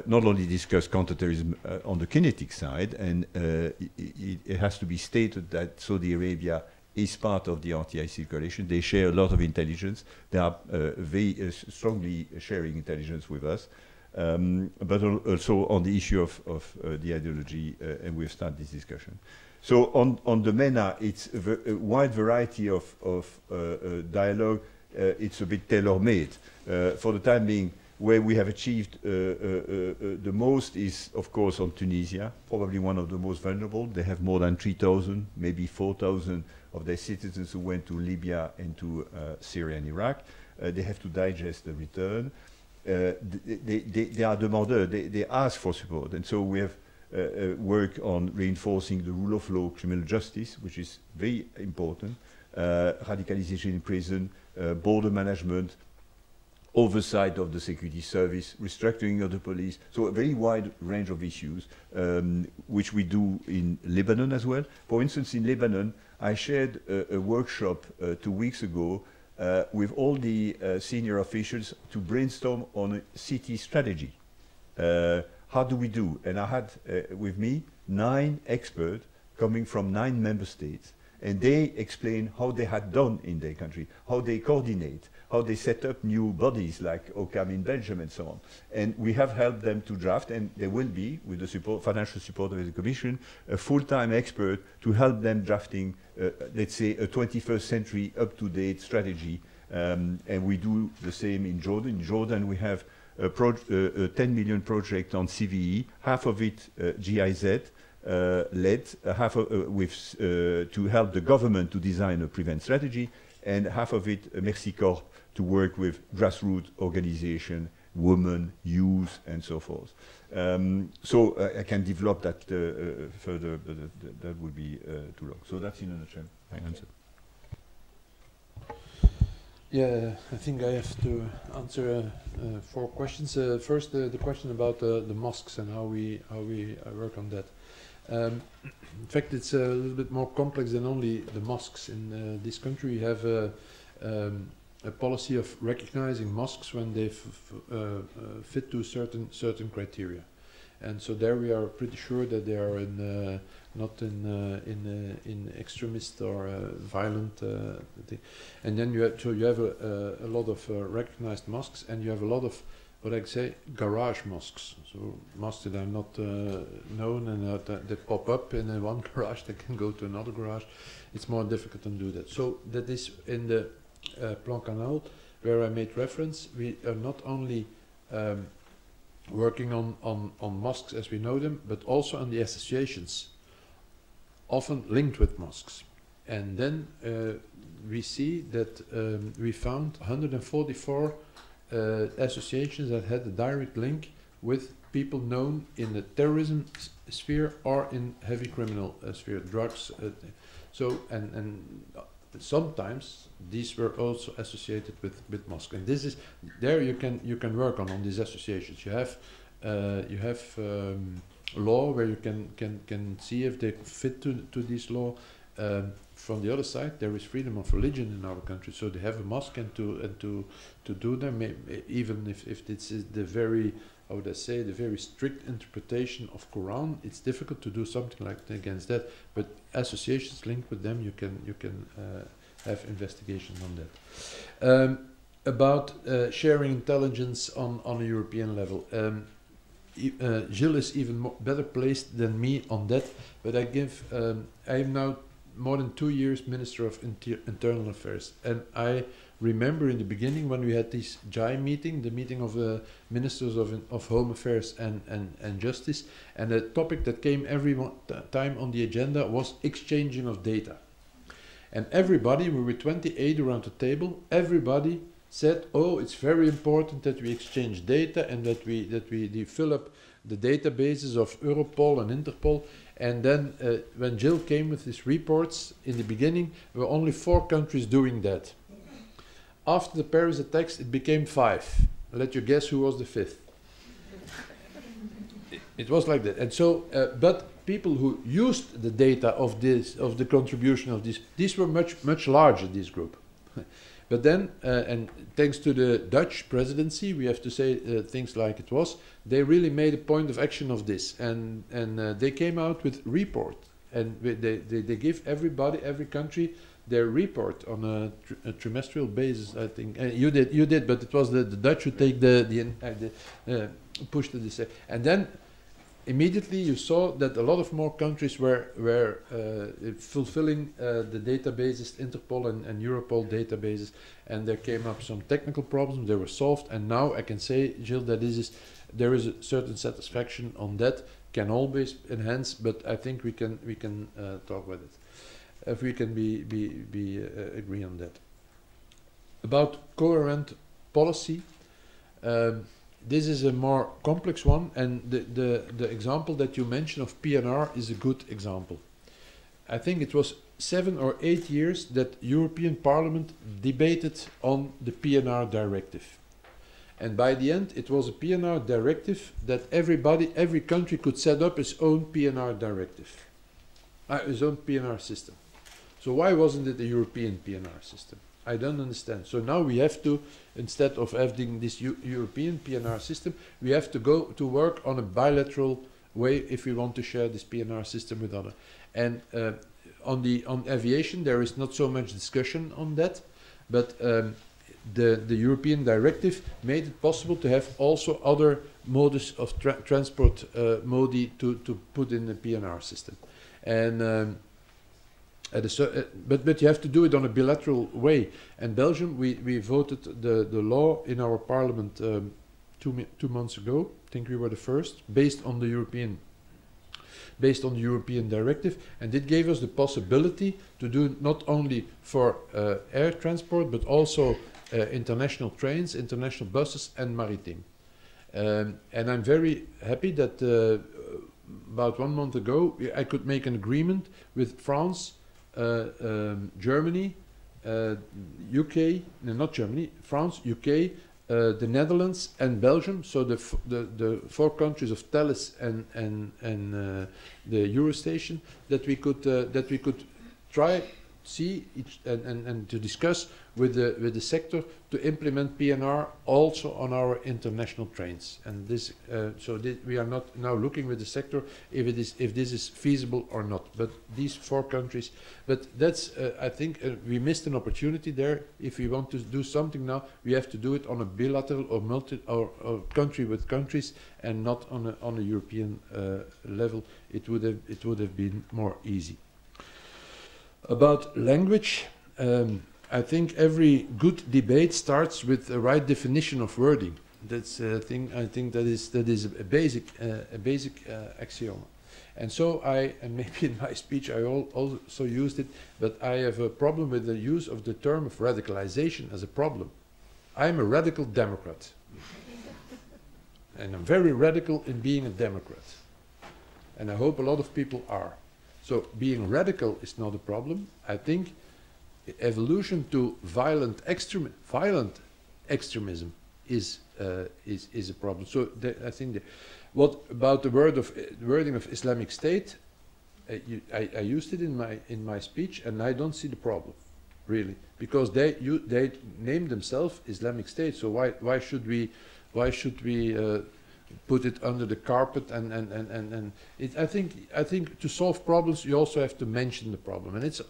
not only discuss counterterrorism on the kinetic side, and it has to be stated that Saudi Arabia is part of the RTIC coalition. They share a lot of intelligence. They are very strongly sharing intelligence with us, but also on the issue of the ideology, and we've started this discussion. So on the MENA, it's a wide variety of dialogue. It's a bit tailor-made. For the time being, where we have achieved the most is, of course, on Tunisia, probably one of the most vulnerable. They have more than 3,000, maybe 4,000 of their citizens who went to Libya and to Syria and Iraq. They have to digest the return. They are demandeurs. They ask for support. And so we have work on reinforcing the rule of law, criminal justice, which is very important, radicalization in prison, border management, oversight of the security service, restructuring of the police. So a very wide range of issues, which we do in Lebanon as well. For instance, in Lebanon, I shared a workshop 2 weeks ago with all the senior officials to brainstorm on a city strategy. How do we do? And I had with me 9 experts coming from 9 member states, and they explained how they had done in their country, how they coordinate, how they set up new bodies like OCAM in Belgium and so on. And we have helped them to draft, and there will be, with the support, financial support of the Commission, a full-time expert to help them drafting, let's say, a 21st century up-to-date strategy. And we do the same in Jordan. In Jordan, we have a 10 million project on CVE, half of it GIZ, led, half with to help the government to design a prevent strategy, and half of it Merci Corps to work with grassroots organization, women, youth, and so forth. So I can develop that further, but that would be too long. So that's in a nutshell my answer. Yeah, I think I have to answer 4 questions. First, the question about the mosques and how we work on that. In fact, it's a little bit more complex than only the mosques. In this country, we have a policy of recognizing mosques when they fit to certain criteria, and so there we are pretty sure that they are in not in extremist or violent thing. And then you have a lot of recognized mosques, and you have a lot of what I say garage mosques. So mosques that are not known, and they pop up in one garage, they can go to another garage. It's more difficult to do that. So that is in the Plan Canal, where I made reference. We are not only working on mosques as we know them, but also on the associations, often linked with mosques. And then we see that we found 144 associations that had a direct link with people known in the terrorism sphere or in heavy criminal sphere, drugs. And sometimes these were also associated with Moscow. And this is there you can work on these associations. You have law where you can see if they fit to this law. From the other side, there is freedom of religion in our country, so they have a mosque and to do them, even if this is the very, how would I say, the very strict interpretation of Quran. It's difficult to do something like against that. But associations linked with them, you can have investigations on that. About sharing intelligence on a European level. Gilles is even better placed than me on that, but I am now more than 2 years Minister of Internal Affairs, and I remember in the beginning when we had this JAI meeting, the meeting of the Ministers of Home Affairs and Justice, and the topic that came every time on the agenda was exchanging of data. And everybody, we were 28 around the table, everybody said, oh, it's very important that we exchange data and that we fill up the databases of Europol and Interpol. And then when Jill came with these reports, in the beginning, there were only 4 countries doing that. After the Paris attacks, it became 5. Let you guess who was the 5th. It was like that. And so, but people who used the data of the contribution of these were much larger, this group. But then, and thanks to the Dutch presidency, we have to say things like it was, they really made a point of action of this. And they came out with report. And they give everybody, every country, their report on a trimestral basis, I think. You did, but it was the Dutch who take push to this. And then, immediately you saw that a lot of more countries were fulfilling the databases, Interpol and Europol databases, and there came up some technical problems, they were solved, and now I can say, Jill, that there is a certain satisfaction on that, can always enhance, but I think we can talk about it. If we can agree on that. About coherent policy, this is a more complex one, and the example that you mentioned of PNR is a good example. I think it was 7 or 8 years that European Parliament debated on the PNR directive. And by the end, it was a PNR directive that every country could set up its own PNR directive, its own PNR system. So why wasn't it a European PNR system? I don't understand. So now we have to, instead of having this European PNR system, we have to go to work on a bilateral way if we want to share this PNR system with others. And on aviation, there is not so much discussion on that, but the European directive made it possible to have also other modes of transport modi to put in the PNR system. And but you have to do it on a bilateral way. And Belgium, we voted the law in our parliament 2 months ago. I think we were the first, based on the European directive, and it gave us the possibility to do not only for air transport but also international trains, international buses, and maritime. And I'm very happy that about 1 month ago I could make an agreement with France, Germany, UK, no, not Germany, France, UK, the Netherlands, and Belgium. So the 4 countries of Thales and the Eurostation that we could try see and to discuss with the sector to implement PNR also on our international trains. And this we are not now looking with the sector if this is feasible or not. But these 4 countries, but that's I think we missed an opportunity there. If we want to do something now, we have to do it on a bilateral or country with countries and not on a European level. It would have been more easy. About language, I think every good debate starts with the right definition of wording. That's a thing. I think that is a basic axiom. And so and maybe in my speech I also used it, but I have a problem with the use of the term of radicalization as a problem. I am a radical Democrat. and I'm very radical in being a Democrat. And I hope a lot of people are. So being radical is not a problem. I think evolution to violent extremism is a problem. So I think what about the wording of Islamic State? I used it in my speech, and I don't see the problem, really, because they name themselves Islamic State. So why should we put it under the carpet? And I think to solve problems you also have to mention the problem, and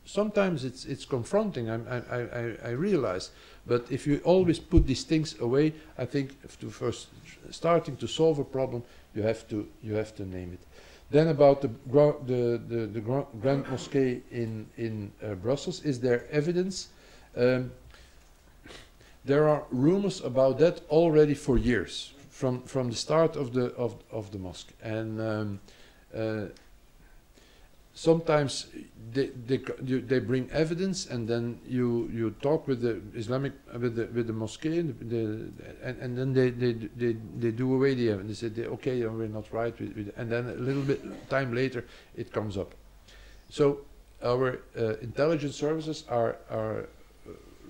sometimes it's confronting. I realize, but if you always put these things away, I think first starting to solve a problem, you have to name it. Then about the Grand Mosque in Brussels, is there evidence? There are rumors about that already for years, from the start of the mosque, and sometimes they bring evidence, and then you talk with the with the mosque, and then they do away the evidence. They say, okay, we're not right, and then a little bit time later it comes up. So our intelligence services are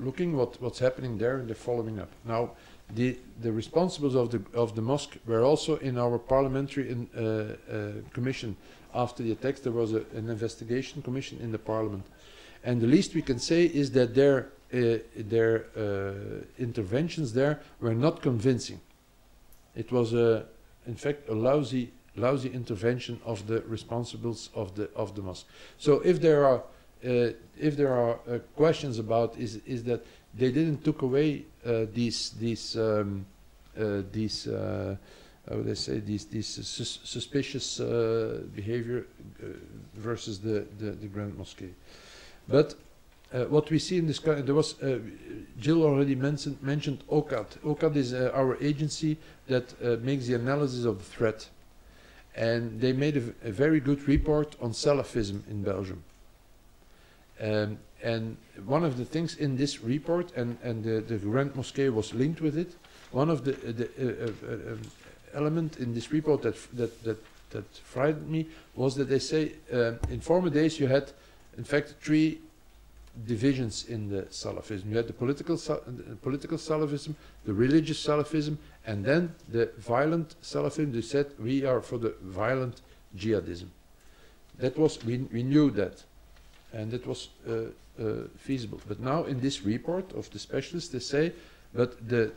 looking what's happening there, and they're following up. Now the responsibles of the mosque were also in our parliamentary commission. After the attacks, there was an investigation commission in the parliament, and the least we can say is that their interventions there were not convincing. It was in fact a lousy intervention of the responsibles of the mosque. So if there are questions about is that they didn't took away these how would I say, these suspicious behavior versus the Grand Mosque. But what we see in this, there was Jill already mentioned OCAD. OCAD is our agency that makes the analysis of the threat, and they made a very good report on Salafism in Belgium. And one of the things in this report, and the Grand Mosque was linked with it, one of the element in this report that frightened me was that they say in former days you had in fact 3 divisions in the Salafism. You had the political Salafism, the religious Salafism, and then the violent Salafism. They said we are for the violent jihadism. That was we knew that, and that was feasible. But now in this report of the specialists, they say, but the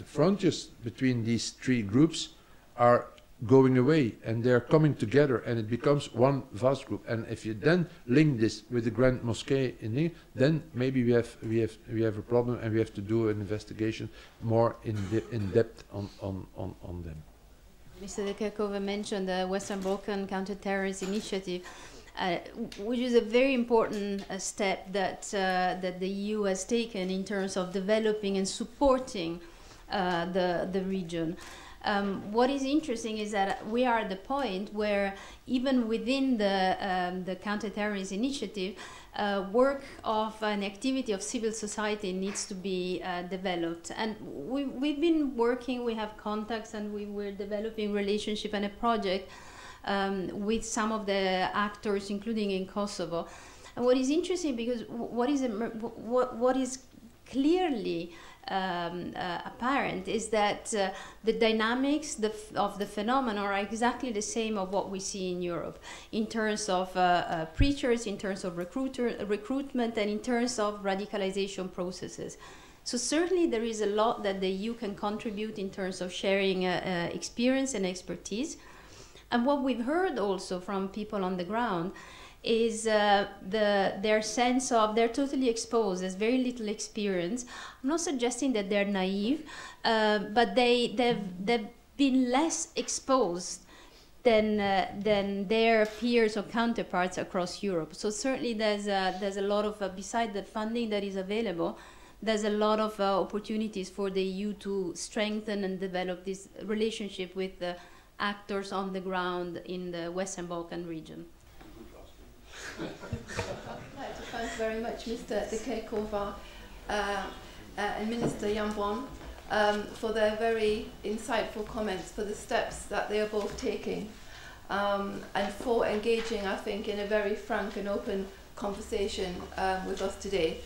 frontiers between these 3 groups are going away, and they are coming together, and it becomes one vast group. And if you then link this with the Grand Mosque in here, then maybe we have a problem, and we have to do an investigation more in depth on them. Mr. De Kerkhove mentioned the Western Balkan Counter-Terrorist Initiative, which is a very important step that the EU has taken in terms of developing and supporting the region. What is interesting is that we are at the point where even within the counter-terrorist initiative, work of an activity of civil society needs to be developed. And we've been working, we have contacts, and we're developing relationship and a project with some of the actors, including in Kosovo. And what is interesting, because what is clearly apparent is that the dynamics of the phenomenon are exactly the same of what we see in Europe, in terms of preachers, in terms of recruitment, and in terms of radicalization processes. So certainly there is a lot that the EU can contribute in terms of sharing experience and expertise. And what we've heard also from people on the ground is their sense of they're totally exposed, there's very little experience. I'm not suggesting that they're naive, but they've been less exposed than their peers or counterparts across Europe. So certainly there's a lot of, beside the funding that is available, there's a lot of opportunities for the EU to strengthen and develop this relationship with the actors on the ground in the Western Balkan region. I'd like to thank very much Mr. De Kerkhove and Minister Jan Bon for their very insightful comments, for the steps that they are both taking, and for engaging, I think, in a very frank and open conversation with us today.